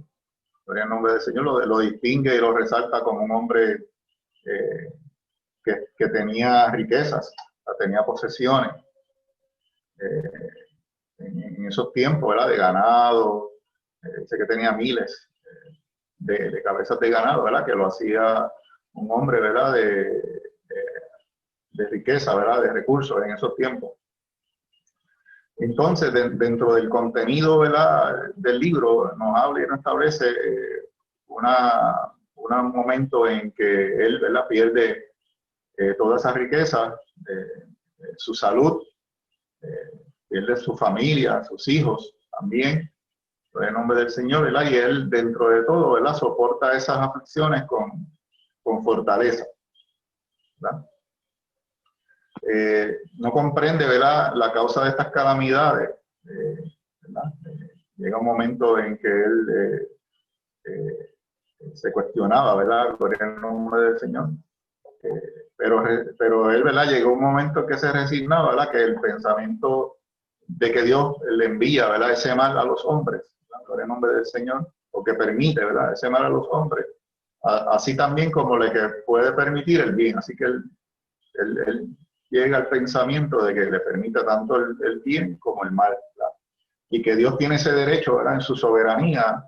Gloria al nombre del Señor, lo distingue y lo resalta como un hombre que tenía riquezas, tenía posesiones en esos tiempos, ¿verdad?, de ganado. Dice que tenía miles de cabezas de ganado, ¿verdad?, que lo hacía un hombre, ¿verdad?, de riqueza, ¿verdad?, de recursos en esos tiempos. Entonces, dentro del contenido, ¿verdad?, del libro, nos habla y nos establece un momento en que él, ¿verdad?, pierde toda esa riqueza, su salud, pierde su familia, sus hijos también, en el nombre del Señor, ¿verdad? Y él, dentro de todo, ¿verdad?, soporta esas aflicciones con fortaleza, ¿verdad? No comprende, ¿verdad?, la causa de estas calamidades, ¿verdad? Llega un momento en que él se cuestionaba, ¿verdad?, por el nombre del Señor. Pero él, ¿verdad?, llegó un momento en que se resignaba, ¿verdad?, que el pensamiento de que Dios le envía, ¿verdad?, ese mal a los hombres, ¿verdad?, por el nombre del Señor, o que permite, ¿verdad?, ese mal a los hombres, así también como le que puede permitir el bien. Así que él llega al pensamiento de que le permite tanto el bien como el mal, ¿verdad? Y que Dios tiene ese derecho, ¿verdad?, en su soberanía,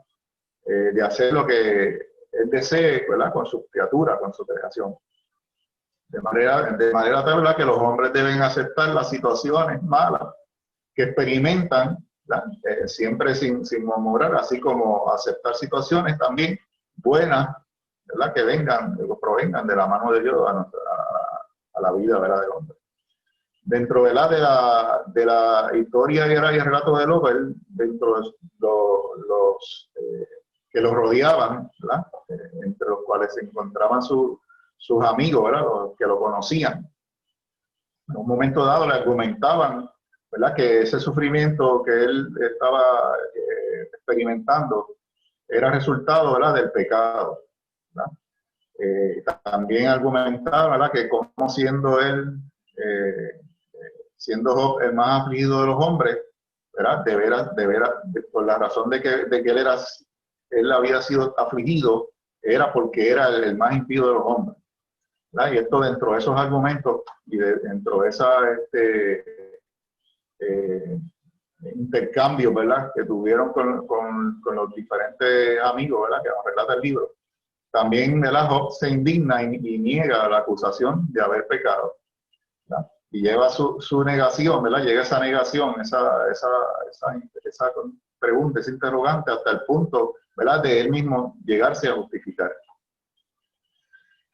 de hacer lo que él desee, ¿verdad? Con su criatura, con su creación. De manera tal, ¿verdad?, que los hombres deben aceptar las situaciones malas que experimentan, siempre sin murmurar, así como aceptar situaciones también buenas, ¿verdad?, que provengan de la mano de Dios a la vida, ¿verdad?, del hombre. Dentro, ¿verdad?, de la historia y el relato de Lot, dentro de los que lo rodeaban, ¿verdad?, entre los cuales se encontraban sus amigos, ¿verdad?, los que lo conocían. En un momento dado le argumentaban, ¿verdad?, que ese sufrimiento que él estaba experimentando era resultado, ¿verdad?, del pecado, ¿verdad? También argumentaban, ¿verdad?, que como siendo él, siendo Job el más afligido de los hombres, ¿verdad?, de veras, por la razón de que él había sido afligido, era porque era el más impío de los hombres, ¿verdad? Y esto, dentro de esos argumentos y dentro de esa intercambio, ¿verdad?, que tuvieron con los diferentes amigos, ¿verdad?, que nos relata el libro, también, ¿verdad?, Job se indigna y niega la acusación de haber pecado, ¿verdad? Y lleva su negación, ¿verdad? Llega esa negación, esa pregunta, ese interrogante, hasta el punto, ¿verdad?, de él mismo llegarse a justificar,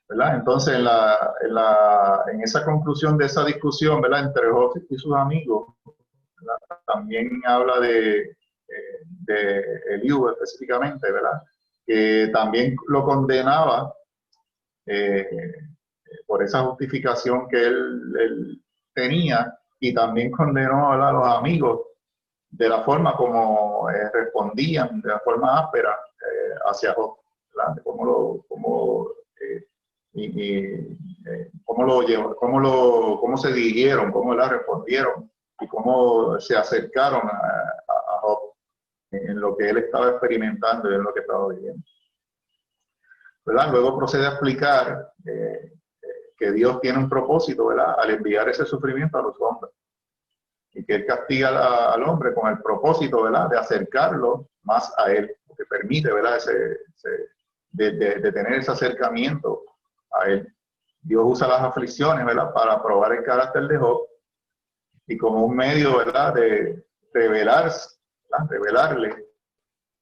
¿verdad? Entonces, en esa conclusión de esa discusión, ¿verdad?, entre Job y sus amigos, ¿verdad?, también habla de Eliú específicamente, ¿verdad?, que también lo condenaba por esa justificación que él tenía, y también condenó a los amigos de la forma como respondían, de la forma áspera hacia Job, ¿verdad?, cómo se dirigieron, cómo la respondieron y cómo se acercaron a Job en lo que él estaba experimentando y en lo que estaba viviendo, ¿verdad? Luego procede a explicar que Dios tiene un propósito, ¿verdad?, al enviar ese sufrimiento a los hombres, y que Él castiga al hombre con el propósito, ¿verdad?, de acercarlo más a Él, que permite, ¿verdad?, de tener ese acercamiento a Él. Dios usa las aflicciones, ¿verdad?, para probar el carácter de Job, y como un medio, ¿verdad?, de revelarle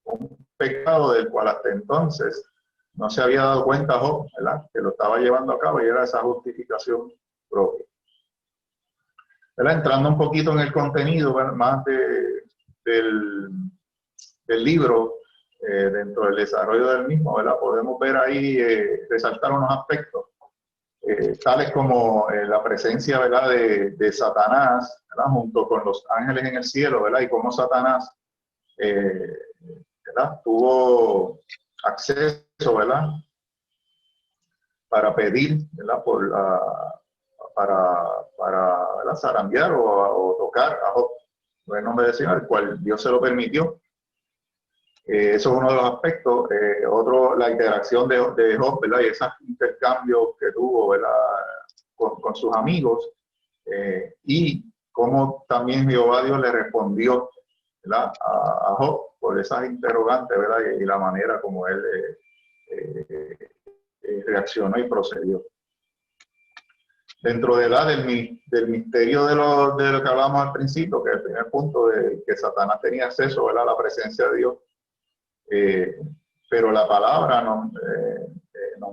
un pecado del cual hasta entonces no se había dado cuenta Job, ¿verdad?, que lo estaba llevando a cabo, y era esa justificación propia, ¿verdad? Entrando un poquito en el contenido, ¿verdad?, más del libro, dentro del desarrollo del mismo, ¿verdad?, podemos ver ahí, resaltar unos aspectos, tales como la presencia, ¿verdad?, de Satanás, ¿verdad?, junto con los ángeles en el cielo, ¿verdad?, y cómo Satanás ¿verdad?, tuvo acceso, ¿verdad?, para pedir, ¿verdad?, para ¿verdad?, zarandear o tocar a Job, en el nombre del Señor, el cual Dios se lo permitió. Eso es uno de los aspectos. Otro, la interacción de Job, ¿verdad?, y esos intercambios que tuvo, ¿verdad?, con sus amigos, y cómo también Jehová Dios le respondió, ¿verdad?, a Job por esas interrogantes, ¿verdad?, y la manera como él reaccionó y procedió. Dentro del misterio de lo que hablábamos al principio, que es el primer punto, de que Satanás tenía acceso, ¿verdad?, a la presencia de Dios, pero la palabra nos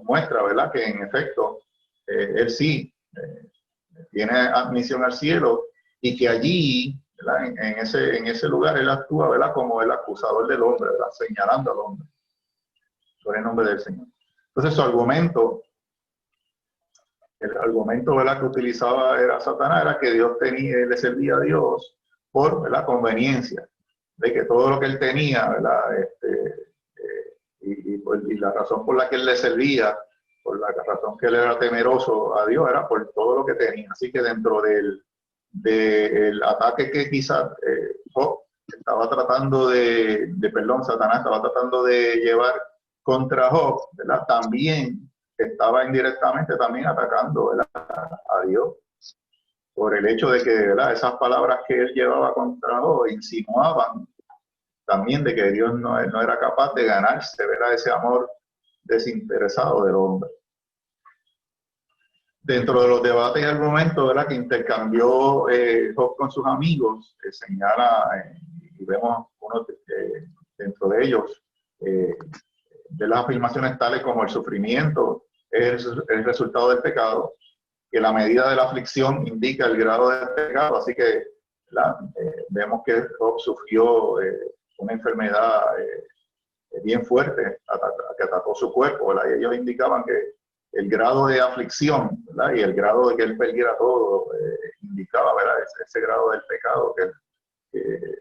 muestra, ¿verdad?, que en efecto él sí tiene admisión al cielo, y que allí, ¿verdad?, en ese lugar él actúa, ¿verdad?, como el acusador del hombre, ¿verdad?, señalando al hombre por el nombre del Señor. Entonces su argumento, el argumento, ¿verdad?, que utilizaba era Satanás, era que le servía a Dios por, ¿verdad?, conveniencia, de que todo lo que él tenía, ¿verdad?, y la razón por la que él le servía, por la razón que él era temeroso a Dios, era por todo lo que tenía. Así que dentro del ataque que quizás Job estaba tratando Satanás estaba tratando de llevar contra Job, ¿verdad?, también estaba indirectamente también atacando, ¿verdad?, a Dios, por el hecho de que, ¿verdad?, esas palabras que él llevaba contra Job insinuaban también de que Dios no era capaz de ganarse, ¿verdad?, ese amor desinteresado del hombre. Dentro de los debates y argumentos, ¿verdad?, que intercambió Job con sus amigos, señala, y vemos uno dentro de ellos, de las afirmaciones tales como el sufrimiento es el resultado del pecado, que la medida de la aflicción indica el grado del pecado, así que vemos que Job sufrió una enfermedad bien fuerte que atacó su cuerpo, ¿verdad? Y ellos indicaban que el grado de aflicción, ¿verdad?, y el grado de que él perdiera todo indicaba, ¿verdad?, ese grado del pecado que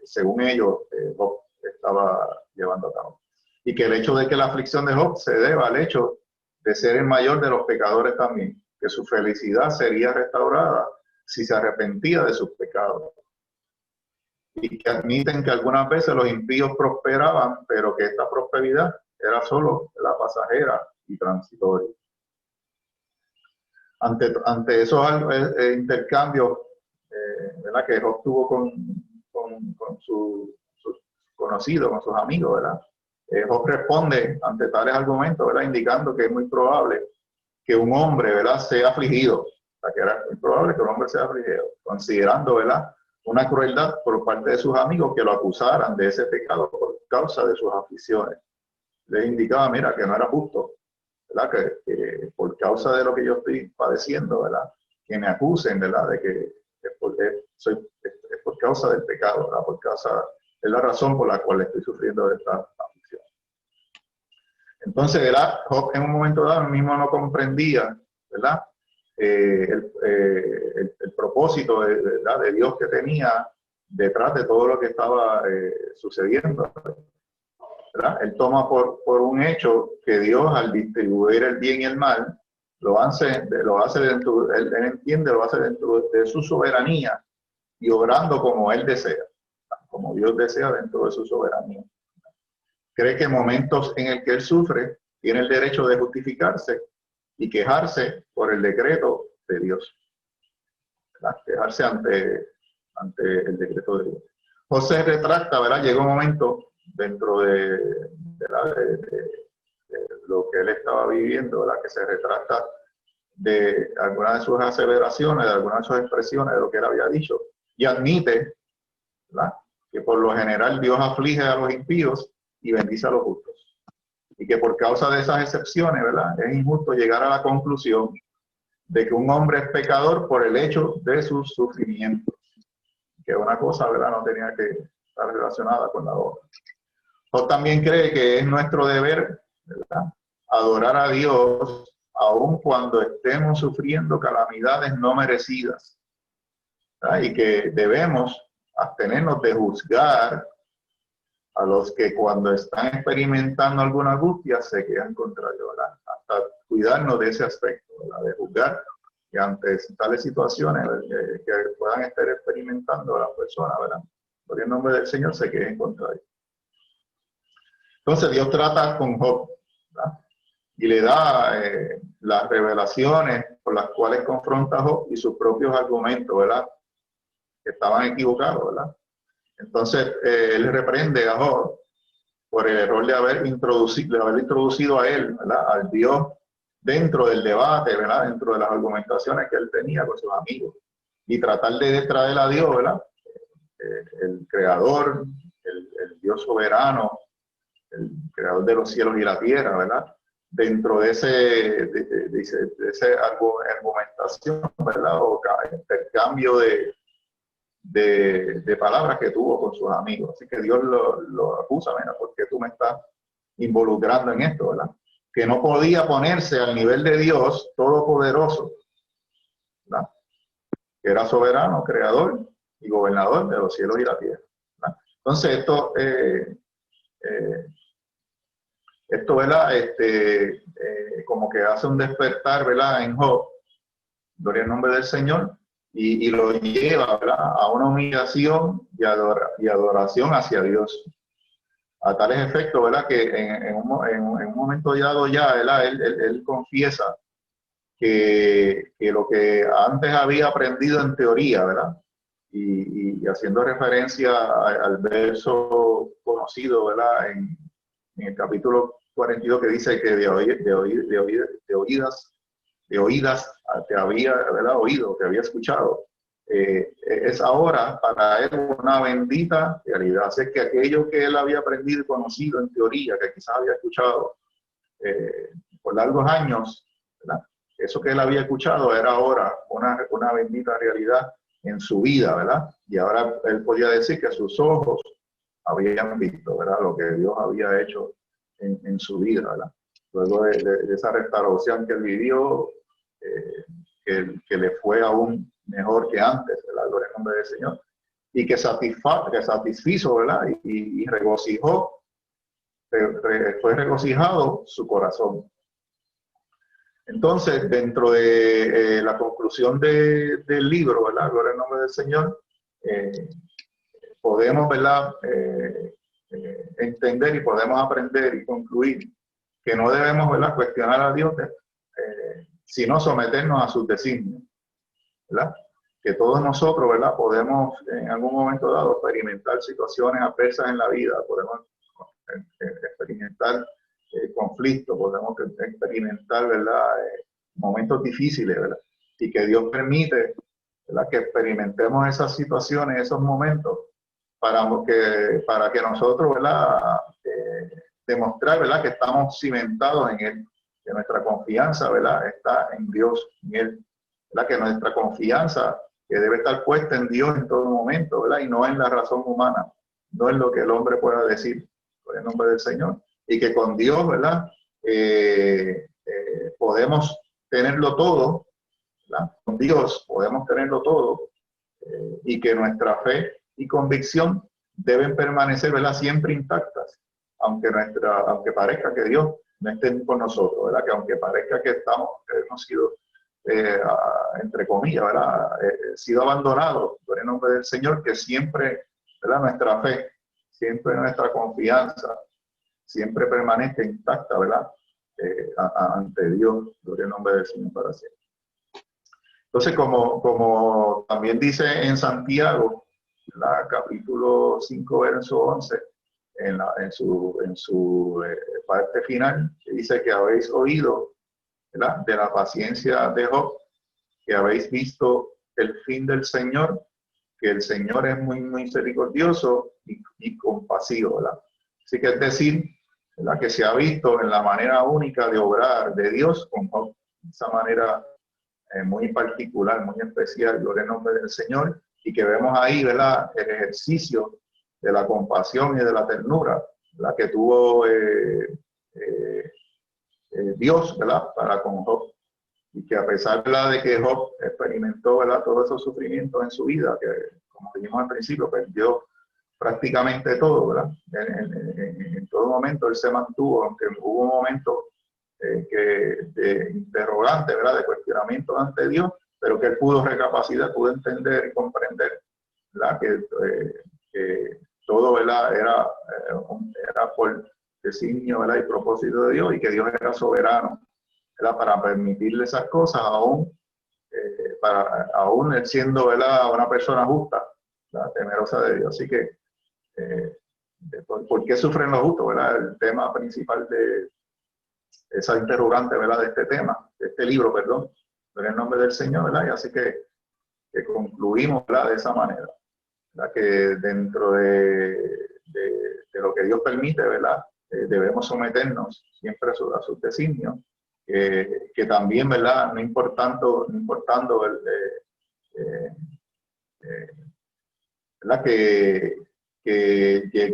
según ellos Job estaba llevando a cabo. Y que el hecho de que la aflicción de Job se deba al hecho de ser el mayor de los pecadores también, que su felicidad sería restaurada si se arrepentía de sus pecados. Y que admiten que algunas veces los impíos prosperaban, pero que esta prosperidad era solo la pasajera y transitoria. Ante esos intercambios, ¿verdad?, que Job tuvo con sus conocidos, con sus amigos, ¿verdad?, Job responde ante tales argumentos, ¿verdad?, indicando que es muy probable que un hombre, ¿verdad?, sea afligido. O sea, que era muy probable que un hombre sea afligido, considerando, ¿verdad?, una crueldad por parte de sus amigos que lo acusaran de ese pecado por causa de sus aflicciones. Les indicaba, mira, que no era justo, ¿verdad?, que por causa de lo que yo estoy padeciendo, ¿verdad?, que me acusen, ¿verdad?, de que es por causa del pecado, ¿verdad?, es la razón por la cual estoy sufriendo de esta aflicción. Entonces, ¿verdad?, Job en un momento dado mismo no comprendía, ¿verdad?, el propósito de Dios que tenía detrás de todo lo que estaba sucediendo, ¿verdad? Él toma por un hecho que Dios, al distribuir el bien y el mal, lo hace dentro, él entiende, lo hace dentro de su soberanía y obrando como él desea, como Dios desea dentro de su soberanía. Cree que en momentos en el que él sufre, tiene el derecho de justificarse y quejarse por el decreto de Dios, ¿verdad?, quejarse ante el decreto de Dios. José retracta, ¿verdad?, llegó un momento dentro de lo que él estaba viviendo, ¿verdad?, que se retracta de algunas de sus aseveraciones, de algunas de sus expresiones, de lo que él había dicho, y admite, ¿verdad?, que por lo general Dios aflige a los impíos y bendice a los justos. Y que por causa de esas excepciones, ¿verdad?, es injusto llegar a la conclusión de que un hombre es pecador por el hecho de sus sufrimientos. Que una cosa, ¿verdad?, no tenía que estar relacionada con la otra. Job también cree que es nuestro deber, ¿verdad?, adorar a Dios aun cuando estemos sufriendo calamidades no merecidas, ¿verdad?, y que debemos abstenernos de juzgar a los que cuando están experimentando alguna angustia se quedan contra Dios, ¿verdad?, hasta cuidarnos de ese aspecto, ¿verdad?, de juzgar que ante tales situaciones que puedan estar experimentando las personas, ¿verdad?, por el nombre del Señor se queden contra Dios. Entonces Dios trata con Job, ¿verdad?, y le da las revelaciones por las cuales confronta a Job y sus propios argumentos, ¿verdad?, que estaban equivocados, ¿verdad? Entonces él reprende a Job por el error de haber introducido a él, ¿verdad?, al Dios dentro del debate, ¿verdad?, dentro de las argumentaciones que él tenía con sus amigos, y tratar de traer a Dios, ¿verdad?, el creador, el Dios soberano, el creador de los cielos y la tierra, ¿verdad?, dentro de esa argumentación, ¿verdad?, o intercambio de palabras que tuvo con sus amigos. Así que Dios lo acusa, mira, ¿por qué tú me estás involucrando en esto, ¿verdad? Que no podía ponerse al nivel de Dios todopoderoso, ¿verdad?, que era soberano, creador y gobernador de los cielos y la tierra, ¿verdad? Entonces esto, ¿verdad?, como que hace un despertar, ¿verdad?, en Job, gloria al nombre del Señor, y lo lleva, ¿verdad?, a una humillación y adoración hacia Dios. A tales efectos, ¿verdad?, que en un momento dado ya, ¿verdad?, él confiesa que lo que antes había aprendido en teoría, ¿verdad?, y haciendo referencia al verso conocido, ¿verdad? En el capítulo 42 que dice que de oídas te había, ¿verdad? Oído, te había escuchado. Es ahora para él una bendita realidad. Así que aquello que él había aprendido y conocido en teoría, que quizás había escuchado por largos años, ¿verdad? Eso que él había escuchado era ahora una bendita realidad en su vida, ¿verdad? Y ahora él podía decir que sus ojos habían visto, ¿verdad? Lo que Dios había hecho en su vida, ¿verdad? Luego de esa restauración que él vivió, que le fue aún mejor que antes, ¿verdad? Gloria al nombre del Señor. Y que satisfizo, ¿verdad? Y regocijó, fue regocijado su corazón. Entonces, dentro de la conclusión del libro, ¿verdad? Gloria al nombre del Señor, podemos, ¿verdad? Entender y podemos aprender y concluir que no debemos, ¿verdad? Cuestionar a Dios, sino someternos a sus designios, ¿verdad? Que todos nosotros, ¿verdad? Podemos en algún momento dado experimentar situaciones adversas en la vida, podemos experimentar conflictos, podemos experimentar, ¿verdad? Momentos difíciles, ¿verdad? Y que Dios permite, ¿verdad? Que experimentemos esas situaciones, esos momentos, para que nosotros, ¿verdad? Demostrar, ¿verdad? Que estamos cimentados en Él, que nuestra confianza, ¿verdad? Está en Dios, en Él, ¿verdad? Que nuestra confianza que debe estar puesta en Dios en todo momento, ¿verdad? Y no en la razón humana, no en lo que el hombre pueda decir, por el nombre del Señor. Y que con Dios, ¿verdad? Podemos tenerlo todo, ¿verdad? Con Dios podemos tenerlo todo, y que nuestra fe y convicción deben permanecer, ¿verdad? Siempre intactas, aunque parezca que Dios no esté con nosotros, ¿verdad? Que aunque parezca que hemos sido, entre comillas, ¿verdad? Sido abandonados por el nombre del Señor, que siempre, ¿verdad? Nuestra fe, siempre nuestra confianza, siempre permanezca intacta, ¿verdad? Ante Dios, gloria al nombre del Señor para siempre. Entonces, como también dice en Santiago, ¿verdad? Capítulo 5, verso 11, en su parte final, que dice que habéis oído, ¿verdad? De la paciencia de Job, que habéis visto el fin del Señor, que el Señor es muy, muy misericordioso y compasivo, ¿verdad? Así que es decir, ¿verdad? Que se ha visto en la manera única de obrar de Dios con Job, de esa manera muy particular, muy especial, gloria al nombre del Señor, y que vemos ahí, ¿verdad? El ejercicio de la compasión y de la ternura, ¿verdad? Que tuvo Dios, ¿verdad? Para con Job, y que a pesar, ¿verdad? De que Job experimentó, ¿verdad? Todos esos sufrimientos en su vida, que como dijimos al principio, perdió prácticamente todo, ¿verdad? En todo momento él se mantuvo, aunque hubo un momento de interrogante, ¿verdad? De cuestionamiento ante Dios, pero que él pudo recapacitar, pudo entender y comprender, ¿verdad? Que todo, ¿verdad? Era por designio, ¿verdad? Y propósito de Dios, y que Dios era soberano, ¿verdad? Para permitirle esas cosas, aún él siendo, ¿verdad? Una persona justa, ¿verdad? Temerosa de Dios. Así que ¿por qué sufren los justos, ¿verdad? El tema principal de esa interrogante, ¿verdad? De este tema, de este libro, perdón, en el nombre del Señor, ¿verdad? Y así que concluimos, ¿verdad? De esa manera, ¿verdad? Que dentro de lo que Dios permite, ¿verdad? Debemos someternos siempre a sus designios, que también, ¿verdad? No importando ¿verdad? Que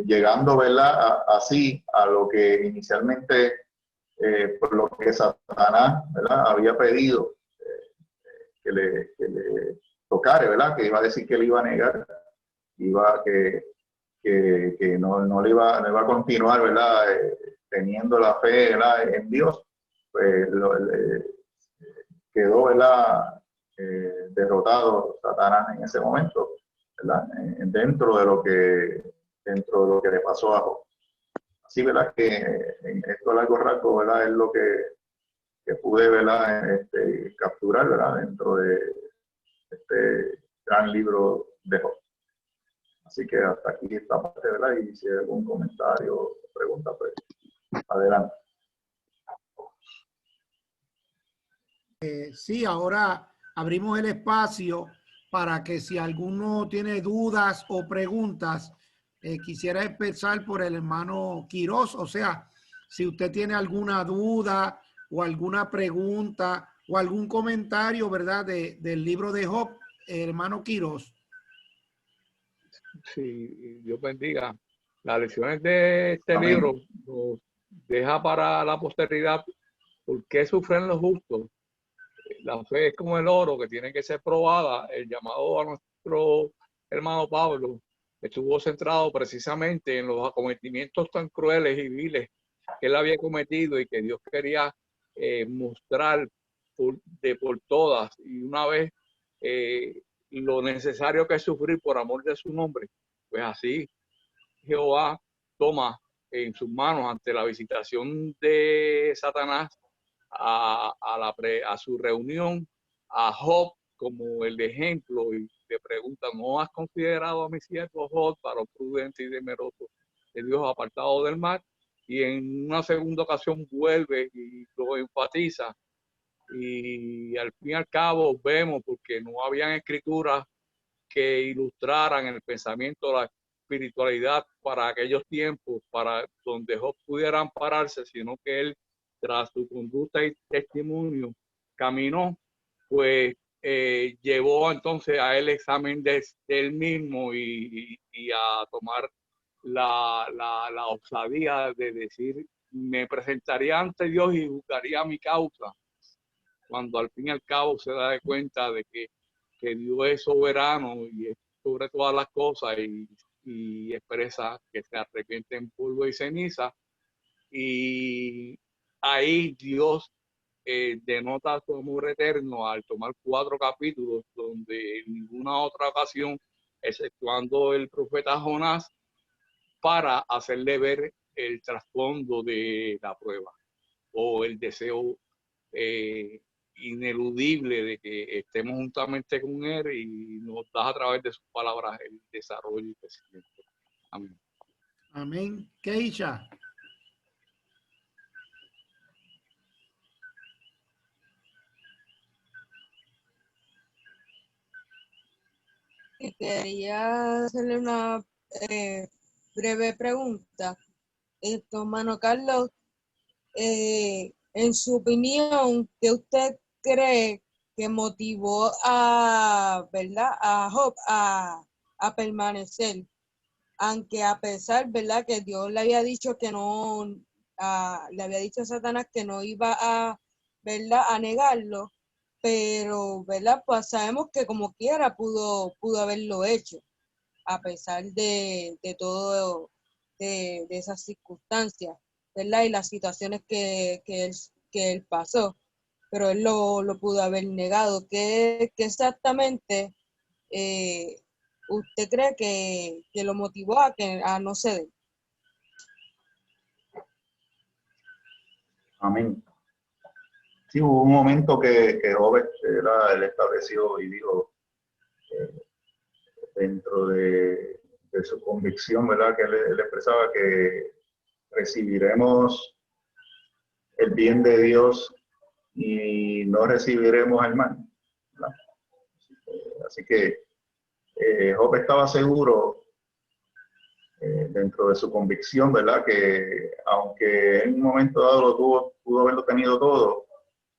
llegando, ¿verdad? Así a lo que inicialmente, por lo que Satanás, ¿verdad? Había pedido que le tocare, ¿verdad? Que iba a decir que le iba a negar, que no le iba a continuar, ¿verdad? Teniendo la fe, ¿verdad? En Dios, pues quedó, ¿verdad? Derrotado Satanás en ese momento, ¿verdad? Dentro de lo que le pasó a Job. Así, ¿verdad? Que en esto a largo rato, ¿verdad? Es lo que pude, ¿verdad? Capturar, ¿verdad? Dentro de este gran libro de Job. Así que hasta aquí esta parte, ¿verdad? Y si hay algún comentario o pregunta, pues adelante. Sí, ahora abrimos el espacio para que si alguno tiene dudas o preguntas, quisiera empezar por el hermano Quirós. O sea, si usted tiene alguna duda o alguna pregunta o algún comentario, ¿verdad? Del libro de Job, hermano Quirós. Sí, Dios bendiga. Las lecciones de este Amén. libro nos deja para la posteridad por qué sufren los justos. La fe es como el oro que tiene que ser probada. El llamado a nuestro hermano Pablo estuvo centrado precisamente en los acometimientos tan crueles y viles que él había cometido y que Dios quería mostrar por todas. Y una vez lo necesario que es sufrir por amor de su nombre, pues así Jehová toma en sus manos ante la visitación de Satanás a su reunión a Job como el ejemplo y le pregunta, ¿no has considerado a mi siervo Job, varón prudente y temeroso de Dios, apartado del mal? Y en una segunda ocasión vuelve y lo enfatiza. Y al fin y al cabo vemos, porque no habían escrituras que ilustraran el pensamiento, la espiritualidad para aquellos tiempos, para donde Job pudiera ampararse, sino que él, tras su conducta y testimonio, caminó, pues llevó entonces a él examen de él mismo y a tomar la osadía de decir, me presentaría ante Dios y juzgaría mi causa, cuando al fin y al cabo se da de cuenta de que Dios es soberano y es sobre todas las cosas y expresa que se arrepiente en polvo y ceniza. Y ahí Dios denota su amor eterno al tomar 4 capítulos donde en ninguna otra ocasión, exceptuando el profeta Jonás, para hacerle ver el trasfondo de la prueba o el deseo ineludible de que estemos juntamente con él y nos da a través de sus palabras el desarrollo y crecimiento. Amén. Amén. Keisha. Quería hacerle una breve pregunta. Mano Carlos, en su opinión, ¿qué usted cree que motivó ¿verdad? A Job a permanecer? Aunque a pesar, ¿verdad? Que Dios le había dicho que no, le había dicho a Satanás que no iba ¿verdad? A negarlo, pero, ¿verdad? Pues sabemos que como quiera pudo haberlo hecho, a pesar de todo, de esas circunstancias, ¿verdad? Y las situaciones que él pasó, pero él lo pudo haber negado. ¿Qué exactamente usted cree que lo motivó a no ceder? Amén. Sí, hubo un momento que Job él estableció y dijo, dentro de su convicción, ¿verdad? Que él expresaba que recibiremos el bien de Dios y no recibiremos el mal, ¿verdad? Así que Job estaba seguro dentro de su convicción, ¿verdad? Que aunque en un momento dado pudo haberlo tenido todo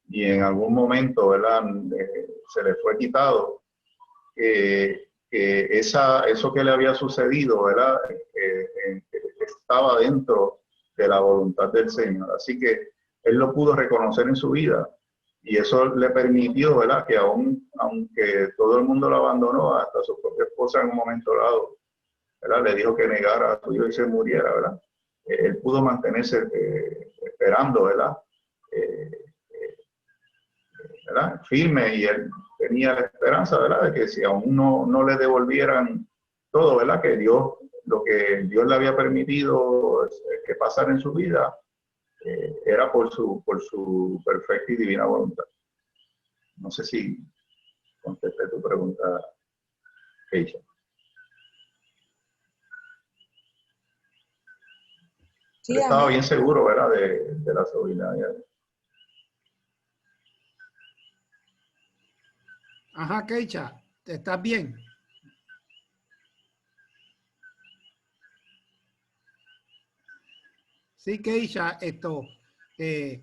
y en algún momento, ¿verdad? Se le fue quitado, que eso que le había sucedido, ¿verdad? Estaba dentro de la voluntad del Señor. Así que él lo pudo reconocer en su vida y eso le permitió, ¿verdad? Que aunque todo el mundo lo abandonó, hasta su propia esposa en un momento dado, ¿verdad? Le dijo que negara a su hijo y se muriera, ¿verdad? Él pudo mantenerse esperando, ¿verdad? ¿Verdad? Firme, y él tenía la esperanza, ¿verdad? De que si aún no le devolvieran todo, ¿verdad? Que Dios, lo que Dios le había permitido que pasara en su vida, era por su perfecta y divina voluntad. No sé si contesté tu pregunta, Keisha. Sí, Él estaba amén. bien seguro, ¿verdad? De la seguridad. Ajá, Keisha, ¿estás bien? Sí, Keisha, eh,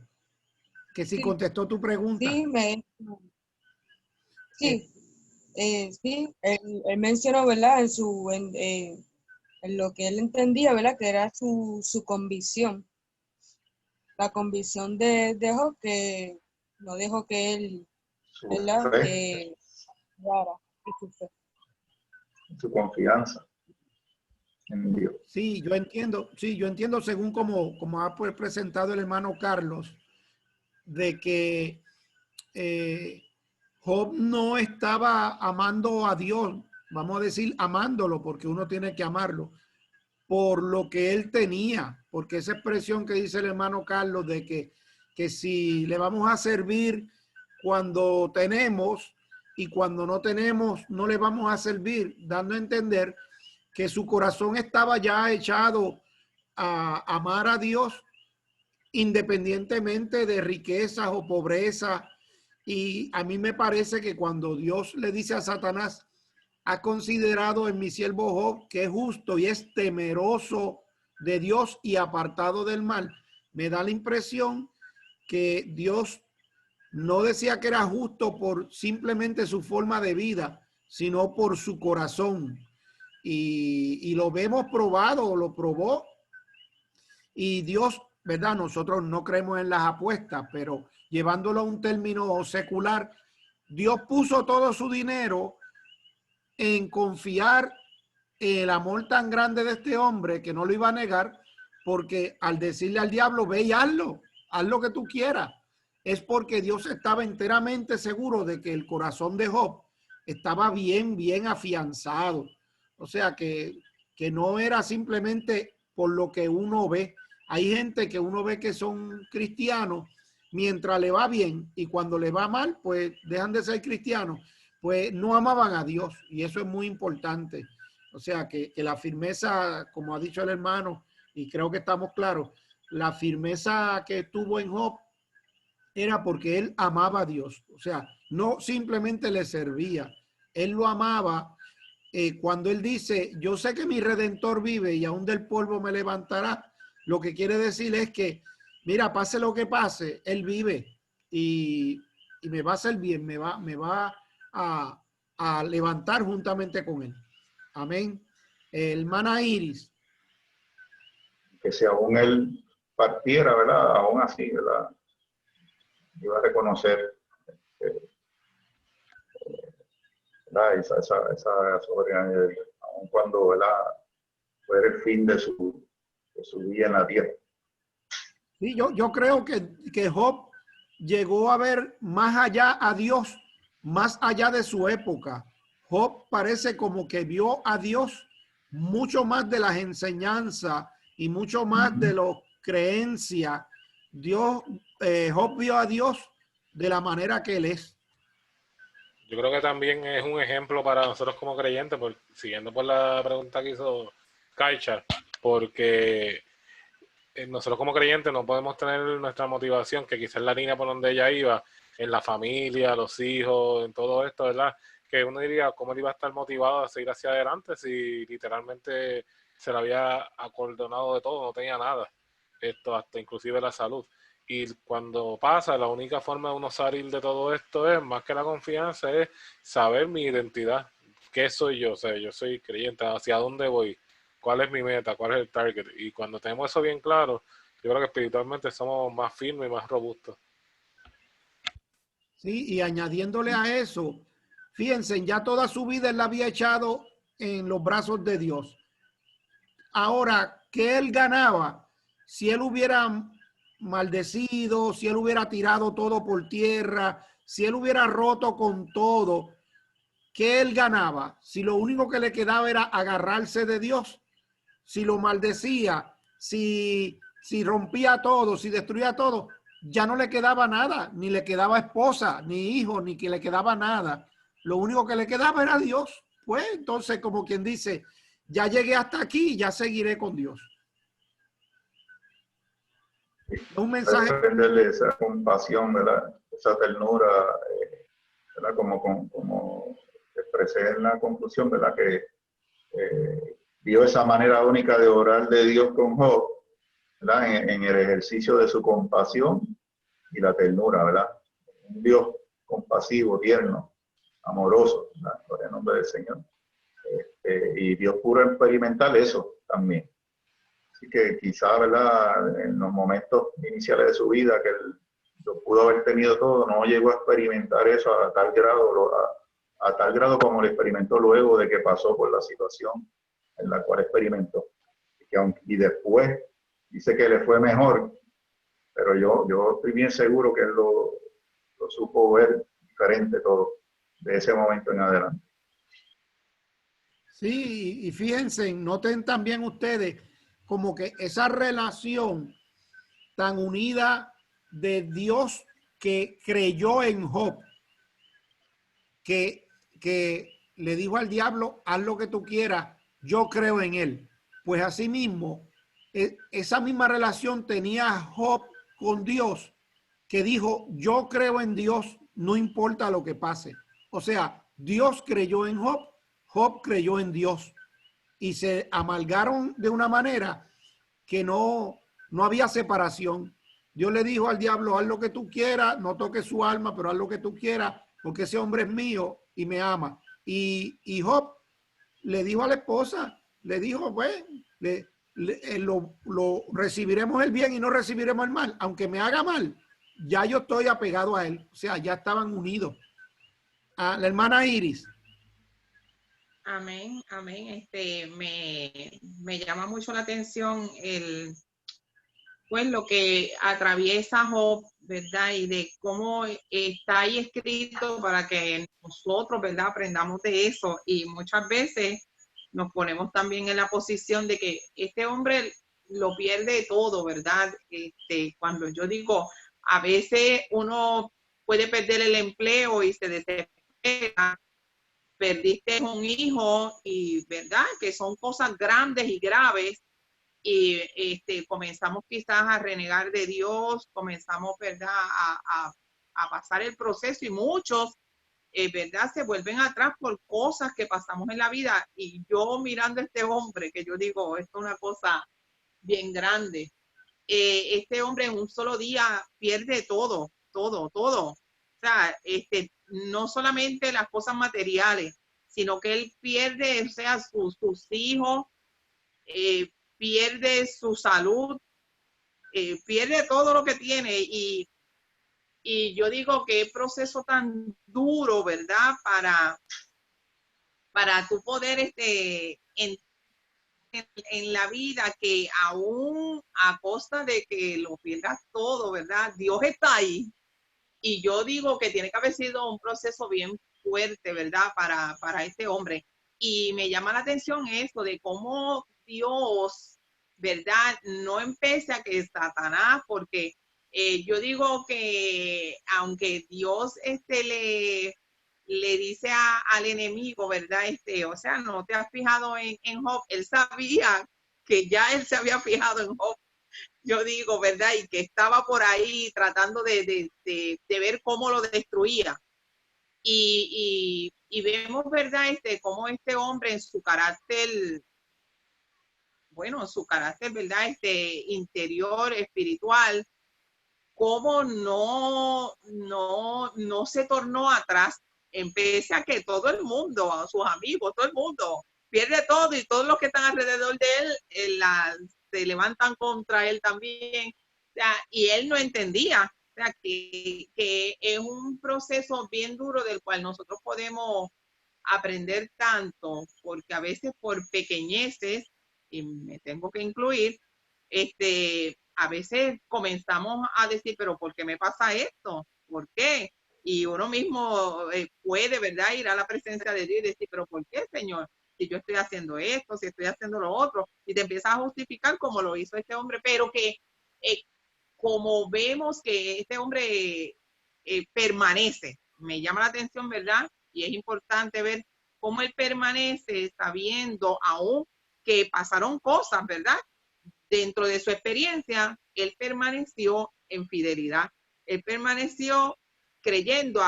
que si Sí, contestó tu pregunta. sí, Eh, sí, sí, él mencionó, ¿verdad? En lo que él entendía, ¿verdad? Que era su convicción, la convicción de Job, que no dejó que él, Su ¿verdad? fe, Dudara de su fe. su confianza en Dios. sí, yo entiendo según como ha pues presentado el hermano Carlos, de que Job no estaba amando a Dios, vamos a decir amándolo, porque uno tiene que amarlo, por lo que él tenía, porque esa expresión que dice el hermano Carlos de que si le vamos a servir cuando tenemos y cuando no tenemos, no le vamos a servir, dando a entender que su corazón estaba ya echado a amar a Dios independientemente de riquezas o pobreza. Y a mí me parece que cuando Dios le dice a Satanás, ha considerado en mi siervo Job que es justo y es temeroso de Dios y apartado del mal, me da la impresión que Dios no decía que era justo por simplemente su forma de vida, sino por su corazón. Y lo vemos probado, lo probó. Y Dios, ¿verdad? Nosotros no creemos en las apuestas, pero llevándolo a un término secular, Dios puso todo su dinero en confiar en el amor tan grande de este hombre que no lo iba a negar, porque al decirle al diablo, ve y hazlo, haz lo que tú quieras, es porque Dios estaba enteramente seguro de que el corazón de Job estaba bien afianzado. O sea, que no era simplemente por lo que uno ve. Hay gente que uno ve que son cristianos mientras le va bien y cuando le va mal, pues dejan de ser cristianos. Pues no amaban a Dios y eso es muy importante. O sea, que la firmeza, como ha dicho el hermano, y creo que estamos claros, la firmeza que tuvo en Job era porque él amaba a Dios. O sea, no simplemente le servía, él lo amaba. Cuando él dice, yo sé que mi Redentor vive y aún del polvo me levantará, lo que quiere decir es que, mira, pase lo que pase, él vive y me va a hacer bien, me va a levantar juntamente con él. Amén. Hermana Iris. Que si aún él partiera, ¿verdad? Aún así, ¿verdad? Iba a reconocer, ¿verdad? Esa soberanía de Dios, aun cuando, ¿verdad? Fue el fin de su vida en la tierra. Sí, yo creo que Job llegó a ver más allá a Dios, más allá de su época. Job parece como que vio a Dios mucho más de las enseñanzas y mucho más de las creencias. Job vio a Dios de la manera que él es. Yo creo que también es un ejemplo para nosotros como creyentes, siguiendo por la pregunta que hizo Kaicha, porque nosotros como creyentes no podemos tener nuestra motivación, que quizás la línea por donde ella iba, en la familia, los hijos, en todo esto, ¿verdad? Que uno diría, ¿cómo él iba a estar motivado a seguir hacia adelante si literalmente se le había acordonado de todo, no tenía nada, esto hasta inclusive la salud? Y cuando pasa, la única forma de uno salir de todo esto es, más que la confianza, es saber mi identidad. ¿Qué soy yo? O sea, yo soy creyente, ¿hacia dónde voy? ¿Cuál es mi meta? ¿Cuál es el target? Y cuando tenemos eso bien claro, yo creo que espiritualmente somos más firmes y más robustos. Sí, y añadiéndole a eso, fíjense, ya toda su vida él la había echado en los brazos de Dios. Ahora, ¿qué él ganaba? Si él hubiera maldecido, si él hubiera tirado todo por tierra, si él hubiera roto con todo, ¿qué él ganaba? Si lo único que le quedaba era agarrarse de Dios, si lo maldecía, si rompía todo, si destruía todo, ya no le quedaba nada, ni le quedaba esposa, ni hijo, ni que le quedaba nada. Lo único que le quedaba era Dios. Pues entonces, como quien dice, ya llegué hasta aquí, ya seguiré con Dios. Un mensaje. Perderle esa compasión, ¿verdad? Esa ternura, ¿verdad? Como expresé en la conclusión, ¿verdad? Que vio esa manera única de orar de Dios con Job, ¿verdad? En el ejercicio de su compasión y la ternura, ¿verdad? Un Dios compasivo, tierno, amoroso, ¿verdad? Por el nombre del Señor. Y Dios pudo experimentar eso también. Así que quizá, ¿verdad? En los momentos iniciales de su vida, que él lo pudo haber tenido todo, no llegó a experimentar eso a tal grado como lo experimentó luego de que pasó por la situación en la cual experimentó. Y después dice que le fue mejor, pero yo estoy bien seguro que él lo supo ver diferente todo de ese momento en adelante. Sí, y fíjense, noten también ustedes como que esa relación tan unida de Dios que creyó en Job, que le dijo al diablo, haz lo que tú quieras, yo creo en él. Pues así mismo, esa misma relación tenía Job con Dios, que dijo, yo creo en Dios, no importa lo que pase. O sea, Dios creyó en Job, Job creyó en Dios. Y se amalgaron de una manera que no había separación. Dios le dijo al diablo, haz lo que tú quieras, no toques su alma, pero haz lo que tú quieras, porque ese hombre es mío y me ama. Y Job le dijo a la esposa, le dijo, pues, lo recibiremos el bien y no recibiremos el mal. Aunque me haga mal, ya yo estoy apegado a él. O sea, ya estaban unidos. A la hermana Iris. Amén, amén. Me llama mucho la atención pues lo que atraviesa Job, ¿verdad? Y de cómo está ahí escrito para que nosotros, ¿verdad? Aprendamos de eso. Y muchas veces nos ponemos también en la posición de que este hombre lo pierde todo, ¿verdad? Cuando yo digo, a veces uno puede perder el empleo y se desespera, perdiste un hijo y, ¿verdad? Que son cosas grandes y graves y comenzamos quizás a renegar de Dios, comenzamos, ¿verdad? A pasar el proceso y muchos, ¿verdad? Se vuelven atrás por cosas que pasamos en la vida y yo mirando a este hombre, que yo digo, esto es una cosa bien grande, este hombre en un solo día pierde todo, todo, todo. O sea, no solamente las cosas materiales, sino que él pierde, o sea, sus hijos, pierde su salud, pierde todo lo que tiene y yo digo que es proceso tan duro, ¿verdad? Para tu poder en la vida que aún a costa de que lo pierdas todo, ¿verdad? Dios está ahí. Y yo digo que tiene que haber sido un proceso bien fuerte, ¿verdad? Para este hombre. Y me llama la atención eso de cómo Dios, ¿verdad? No empieza a que Satanás, porque yo digo que aunque Dios le dice al enemigo, ¿verdad? O sea, no te has fijado en Job. Él sabía que ya él se había fijado en Job. Yo digo, ¿verdad? Y que estaba por ahí tratando de ver cómo lo destruía. Y vemos, ¿verdad? Cómo este hombre en su carácter, bueno, su carácter, ¿verdad? Interior, espiritual, cómo no se tornó atrás, pese a que todo el mundo, a sus amigos, todo el mundo pierde todo y todos los que están alrededor de él se levantan contra él también. O sea, y él no entendía, o sea, que es un proceso bien duro del cual nosotros podemos aprender tanto, porque a veces por pequeñeces, y me tengo que incluir, a veces comenzamos a decir, pero ¿por qué me pasa esto? ¿Por qué? Y uno mismo puede, ¿verdad? Ir a la presencia de Dios y decir, pero ¿por qué, Señor? Si yo estoy haciendo esto, si estoy haciendo lo otro, y te empiezas a justificar como lo hizo este hombre, pero que como vemos que este hombre permanece, me llama la atención, ¿verdad? Y es importante ver cómo él permanece sabiendo aún que pasaron cosas, ¿verdad? dentro de su experiencia, él permaneció en fidelidad. Él permaneció creyendo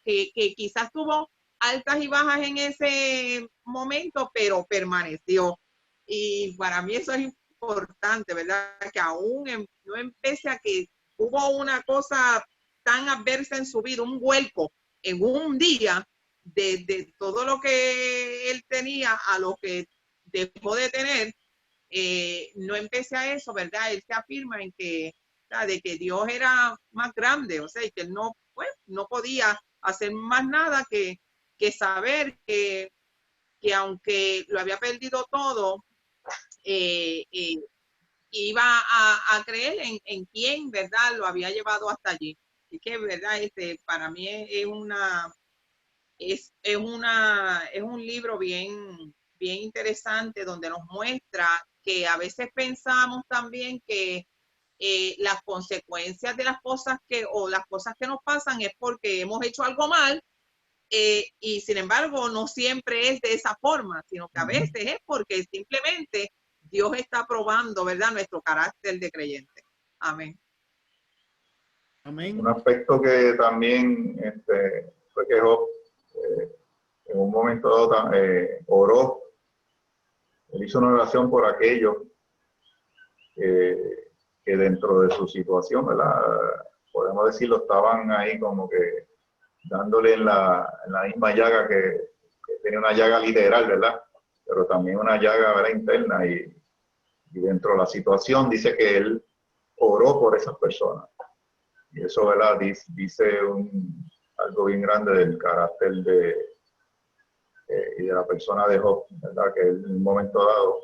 que quizás tuvo altas y bajas en ese momento, pero permaneció. Y para mí eso es importante, ¿verdad? Que aún no empecé a que hubo una cosa tan adversa en su vida, un vuelco en un día de todo lo que él tenía a lo que dejó de tener, no empecé a eso, ¿verdad? Él se afirma en que, de que Dios era más grande, o sea, y que él no, pues, no podía hacer más nada que saber que aunque lo había perdido todo, iba a creer en quién, ¿verdad? Lo había llevado hasta allí. Y que, ¿verdad? Para mí es un libro bien interesante donde nos muestra que a veces pensamos también que las consecuencias de las cosas las cosas que nos pasan es porque hemos hecho algo mal, y sin embargo no siempre es de esa forma, sino que a veces es porque simplemente Dios está probando, ¿verdad?, nuestro carácter de creyente. Amén. Amén. Un aspecto que también fue que Job en un momento dado oró. Él hizo una oración por aquellos que dentro de su situación, ¿verdad?, podemos decirlo, estaban ahí como que dándole en la misma llaga que tenía una llaga literal, ¿verdad? Pero también una llaga, ¿verdad?, interna, y dentro de la situación dice que él oró por esas personas. Y eso, ¿verdad?, dice algo bien grande del carácter y de la persona de Job, ¿verdad? Que él en un momento dado,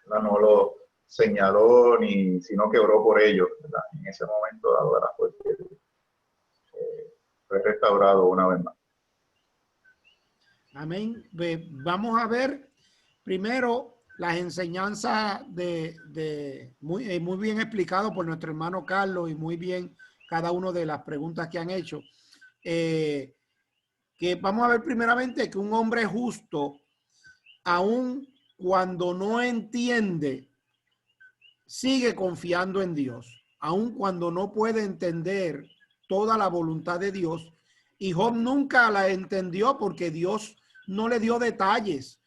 ¿verdad?, no lo señaló sino que oró por ellos, ¿verdad? En ese momento dado, ¿verdad?, porque fue restaurado una vez más. Amén. Vamos a ver primero las enseñanzas muy bien explicado por nuestro hermano Carlos, y muy bien cada una de las preguntas que han hecho. Que vamos a ver primeramente que un hombre justo, aun cuando no entiende, sigue confiando en Dios, aun cuando no puede entender toda la voluntad de Dios. Y Job nunca la entendió porque Dios no le dio detalles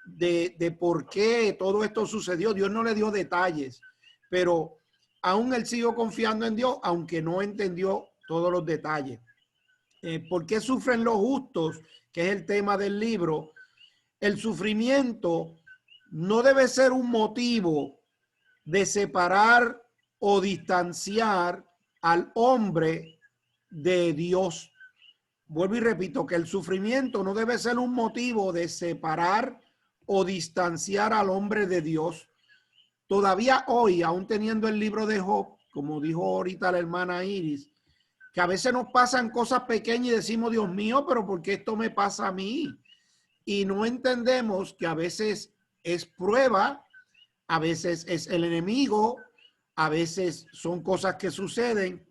de por qué todo esto sucedió. Dios no le dio detalles, pero aún él siguió confiando en Dios, aunque no entendió todos los detalles. ¿Por qué sufren los justos? Que es el tema del libro. El sufrimiento no debe ser un motivo de separar o distanciar al hombre de Dios. Vuelvo y repito que el sufrimiento no debe ser un motivo de separar o distanciar al hombre de Dios. Todavía hoy, aún teniendo el libro de Job, como dijo ahorita la hermana Iris, que a veces nos pasan cosas pequeñas y decimos, Dios mío, pero ¿por qué esto me pasa a mí? Y no entendemos que a veces es prueba, a veces es el enemigo, a veces son cosas que suceden,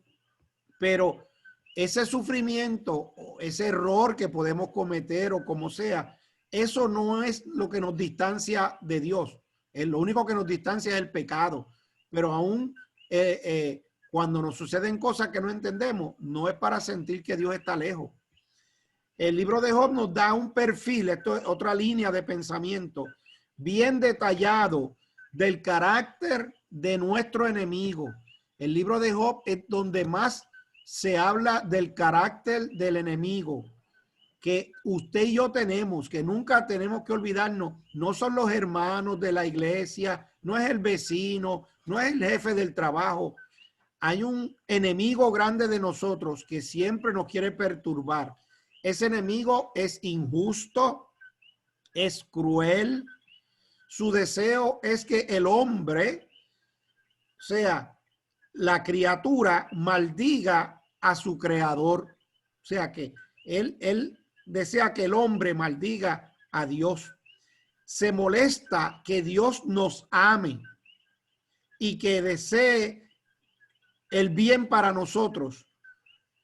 pero ese sufrimiento o ese error que podemos cometer o como sea, eso no es lo que nos distancia de Dios. Lo único que nos distancia es el pecado. Pero aún cuando nos suceden cosas que no entendemos, no es para sentir que Dios está lejos. El libro de Job nos da un perfil, esto es otra línea de pensamiento, bien detallado del carácter de nuestro enemigo. El libro de Job es donde más se habla del carácter del enemigo que usted y yo tenemos, que nunca tenemos que olvidarnos. No son los hermanos de la iglesia, no es el vecino, no es el jefe del trabajo. Hay un enemigo grande de nosotros que siempre nos quiere perturbar. Ese enemigo es injusto, es cruel. Su deseo es que el hombre, o sea, la criatura, maldiga a su creador. O sea que él desea que el hombre maldiga a Dios. Se molesta que Dios nos ame y que desee el bien para nosotros.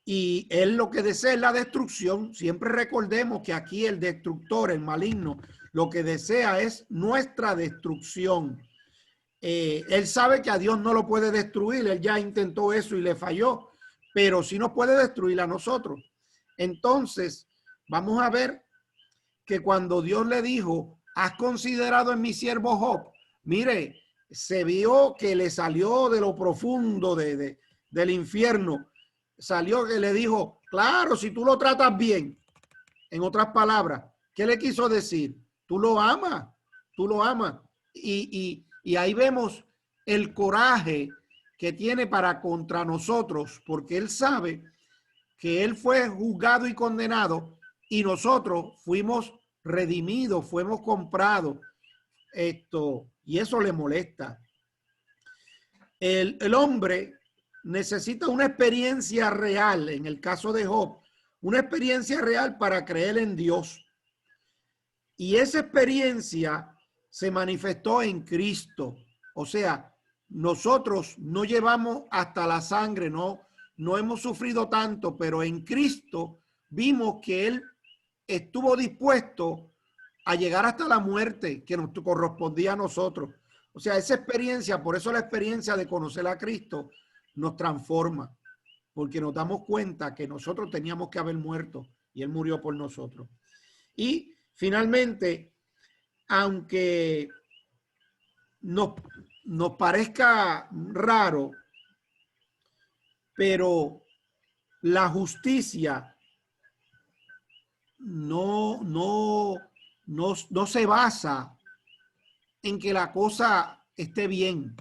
Y él lo que desea es la destrucción. Siempre recordemos que aquí el destructor, el maligno, lo que desea es nuestra destrucción. él sabe que a Dios no lo puede destruir. Él ya intentó eso y le falló, pero sí nos puede destruir a nosotros. Entonces, vamos a ver que cuando Dios le dijo, ¿has considerado en mi siervo Job? Mire, se vio que le salió de lo profundo del infierno. Salió que le dijo, claro, si tú lo tratas bien. En otras palabras, ¿qué le quiso decir? Tú lo amas, tú lo amas. Y ahí vemos el coraje que tiene para contra nosotros, porque él sabe que él fue juzgado y condenado y nosotros fuimos redimidos, fuimos comprados. Y eso le molesta. El hombre necesita una experiencia real, en el caso de Job, una experiencia real para creer en Dios. Y esa experiencia se manifestó en Cristo. O sea, nosotros no llevamos hasta la sangre, no hemos sufrido tanto, pero en Cristo vimos que Él estuvo dispuesto a llegar hasta la muerte que nos correspondía a nosotros. O sea, esa experiencia, por eso la experiencia de conocer a Cristo nos transforma, porque nos damos cuenta que nosotros teníamos que haber muerto y Él murió por nosotros. Y finalmente, aunque nos parezca raro, pero la justicia no se basa en que la cosa esté bien.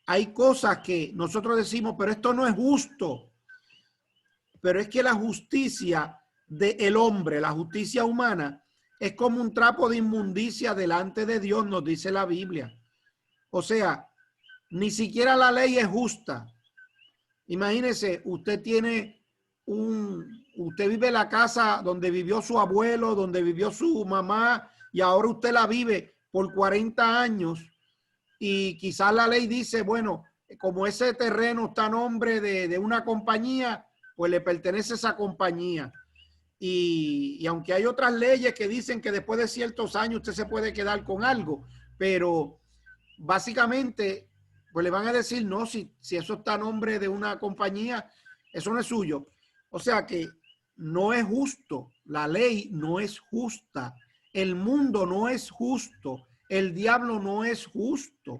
Hay cosas que nosotros decimos, pero esto no es justo. Pero es que la justicia del hombre, la justicia humana, es como un trapo de inmundicia delante de Dios, nos dice la Biblia. O sea, ni siquiera la ley es justa. Imagínese, usted vive en la casa donde vivió su abuelo, donde vivió su mamá, y ahora usted la vive por 40 años. Y quizás la ley dice, bueno, como ese terreno está a nombre de una compañía, pues le pertenece a esa compañía. Y aunque hay otras leyes que dicen que después de ciertos años usted se puede quedar con algo, pero básicamente pues le van a decir, no, si eso está a nombre de una compañía, eso no es suyo. O sea que no es justo, la ley no es justa, el mundo no es justo, el diablo no es justo.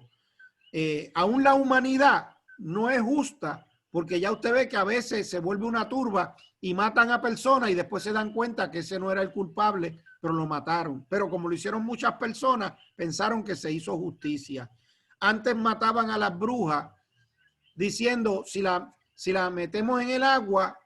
Aún la humanidad no es justa, porque ya usted ve que a veces se vuelve una turba y matan a personas y después se dan cuenta que ese no era el culpable, pero lo mataron. Pero como lo hicieron muchas personas, pensaron que se hizo justicia. Antes mataban a las brujas diciendo, si la metemos en el agua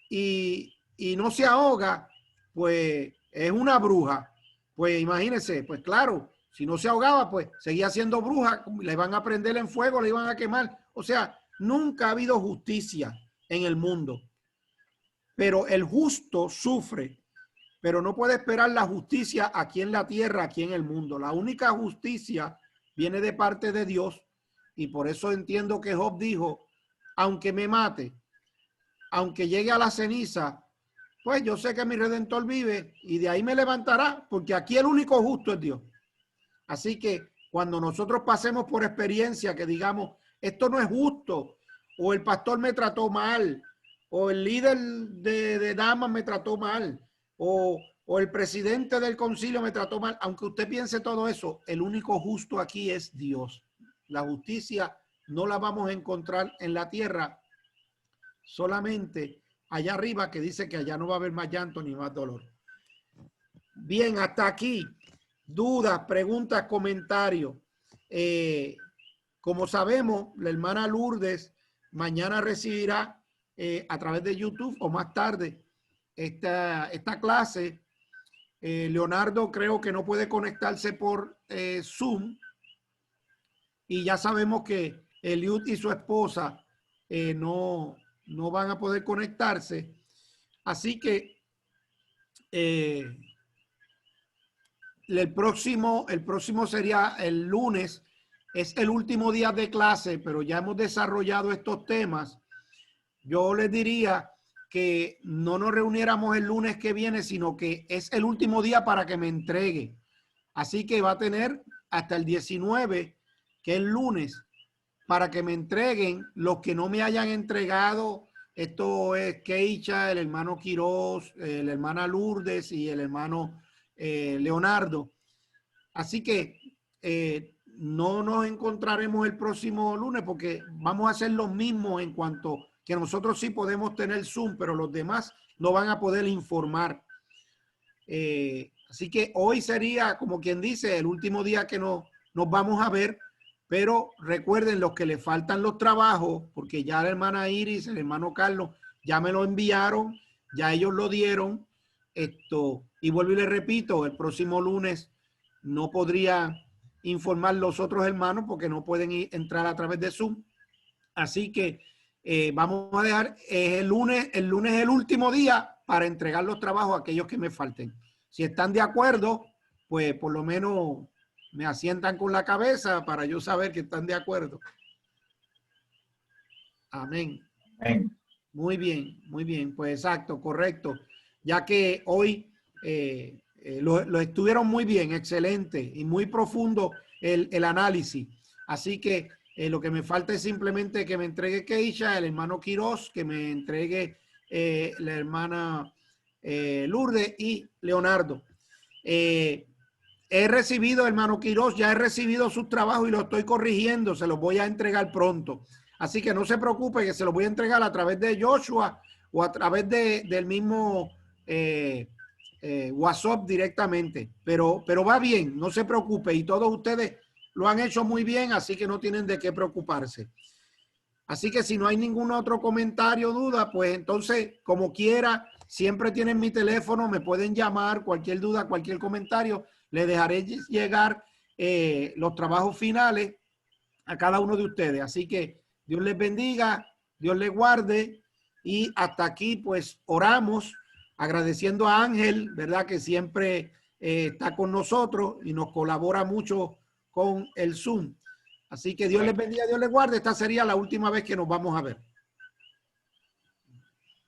y no se ahoga, pues es una bruja. Pues imagínense, pues claro, si no se ahogaba, pues seguía siendo bruja, le iban a prender en fuego, le iban a quemar. O sea, nunca ha habido justicia en el mundo. Pero el justo sufre, pero no puede esperar la justicia aquí en la tierra, aquí en el mundo. La única justicia viene de parte de Dios, y por eso entiendo que Job dijo, aunque me mate, aunque llegue a la ceniza, pues yo sé que mi Redentor vive y de ahí me levantará, porque aquí el único justo es Dios. Así que cuando nosotros pasemos por experiencia que digamos, esto no es justo, o el pastor me trató mal, o el líder de damas me trató mal, o el presidente del concilio me trató mal, aunque usted piense todo eso, el único justo aquí es Dios. La justicia no la vamos a encontrar en la tierra, solamente allá arriba, que dice que allá no va a haber más llanto ni más dolor. Bien, hasta aquí. Dudas, preguntas, comentarios. Como sabemos, la hermana Lourdes mañana recibirá a través de YouTube o más tarde esta clase. Leonardo creo que no puede conectarse por Zoom, y ya sabemos que Eliud y su esposa no van a poder conectarse. Así que el próximo sería el lunes. Es el último día de clase, pero ya hemos desarrollado estos temas. Yo les diría que no nos reuniéramos el lunes que viene, sino que es el último día para que me entregue. Así que va a tener hasta el 19 que es el lunes, para que me entreguen los que no me hayan entregado. Esto es Keisha, el hermano Quiroz, la hermana Lourdes y el hermano Leonardo. Así que no nos encontraremos el próximo lunes porque vamos a hacer lo mismo en cuanto que nosotros sí podemos tener Zoom, pero los demás no van a poder informar. Así que hoy sería, como quien dice, el último día que nos vamos a ver, pero recuerden los que le faltan los trabajos, porque ya la hermana Iris, el hermano Carlos, ya me lo enviaron, ya ellos lo dieron. Y vuelvo y les repito, el próximo lunes no podría informar los otros hermanos porque no pueden entrar a través de Zoom. Así que vamos a dejar el lunes es el último día para entregar los trabajos a aquellos que me falten. Si están de acuerdo, pues por lo menos me asientan con la cabeza para yo saber que están de acuerdo. Amén. Amén. Muy bien, pues exacto, correcto. Ya que hoy lo estuvieron muy bien, excelente y muy profundo el análisis. Así que lo que me falta es simplemente que me entregue Keisha, el hermano Quiroz, que me entregue la hermana Lourdes y Leonardo. He recibido, hermano Quiroz, ya he recibido sus trabajos y lo estoy corrigiendo, se los voy a entregar pronto. Así que no se preocupe que se los voy a entregar a través de Joshua o a través del mismo WhatsApp directamente. Pero va bien, no se preocupe y todos ustedes lo han hecho muy bien, así que no tienen de qué preocuparse. Así que si no hay ningún otro comentario o duda, pues entonces, como quiera, siempre tienen mi teléfono, me pueden llamar, cualquier duda, cualquier comentario, les dejaré llegar los trabajos finales a cada uno de ustedes. Así que Dios les bendiga, Dios les guarde y hasta aquí pues oramos agradeciendo a Ángel, ¿verdad? Que siempre está con nosotros y nos colabora mucho con el Zoom. Así que Dios les bendiga, Dios les guarde. Esta sería la última vez que nos vamos a ver.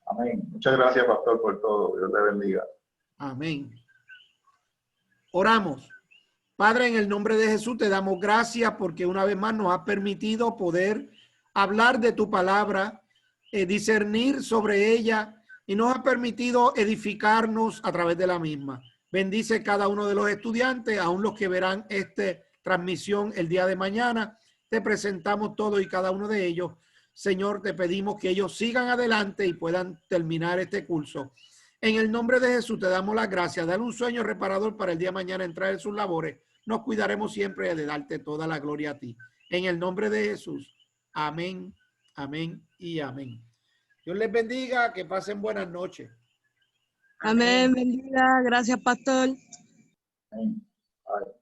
Amén. Muchas gracias, pastor, por todo. Dios te bendiga. Amén. Oramos. Padre, en el nombre de Jesús te damos gracias porque una vez más nos has permitido poder hablar de tu palabra, discernir sobre ella y nos ha permitido edificarnos a través de la misma. Bendice cada uno de los estudiantes, aún los que verán esta transmisión el día de mañana. Te presentamos todo y cada uno de ellos. Señor, te pedimos que ellos sigan adelante y puedan terminar este curso. En el nombre de Jesús te damos las gracias. Dale un sueño reparador para el día de mañana entrar en sus labores. Nos cuidaremos siempre de darte toda la gloria a ti. En el nombre de Jesús. Amén, amén y amén. Dios les bendiga. Que pasen buenas noches. Amén, bendiga. Gracias, pastor. Amén. Bye.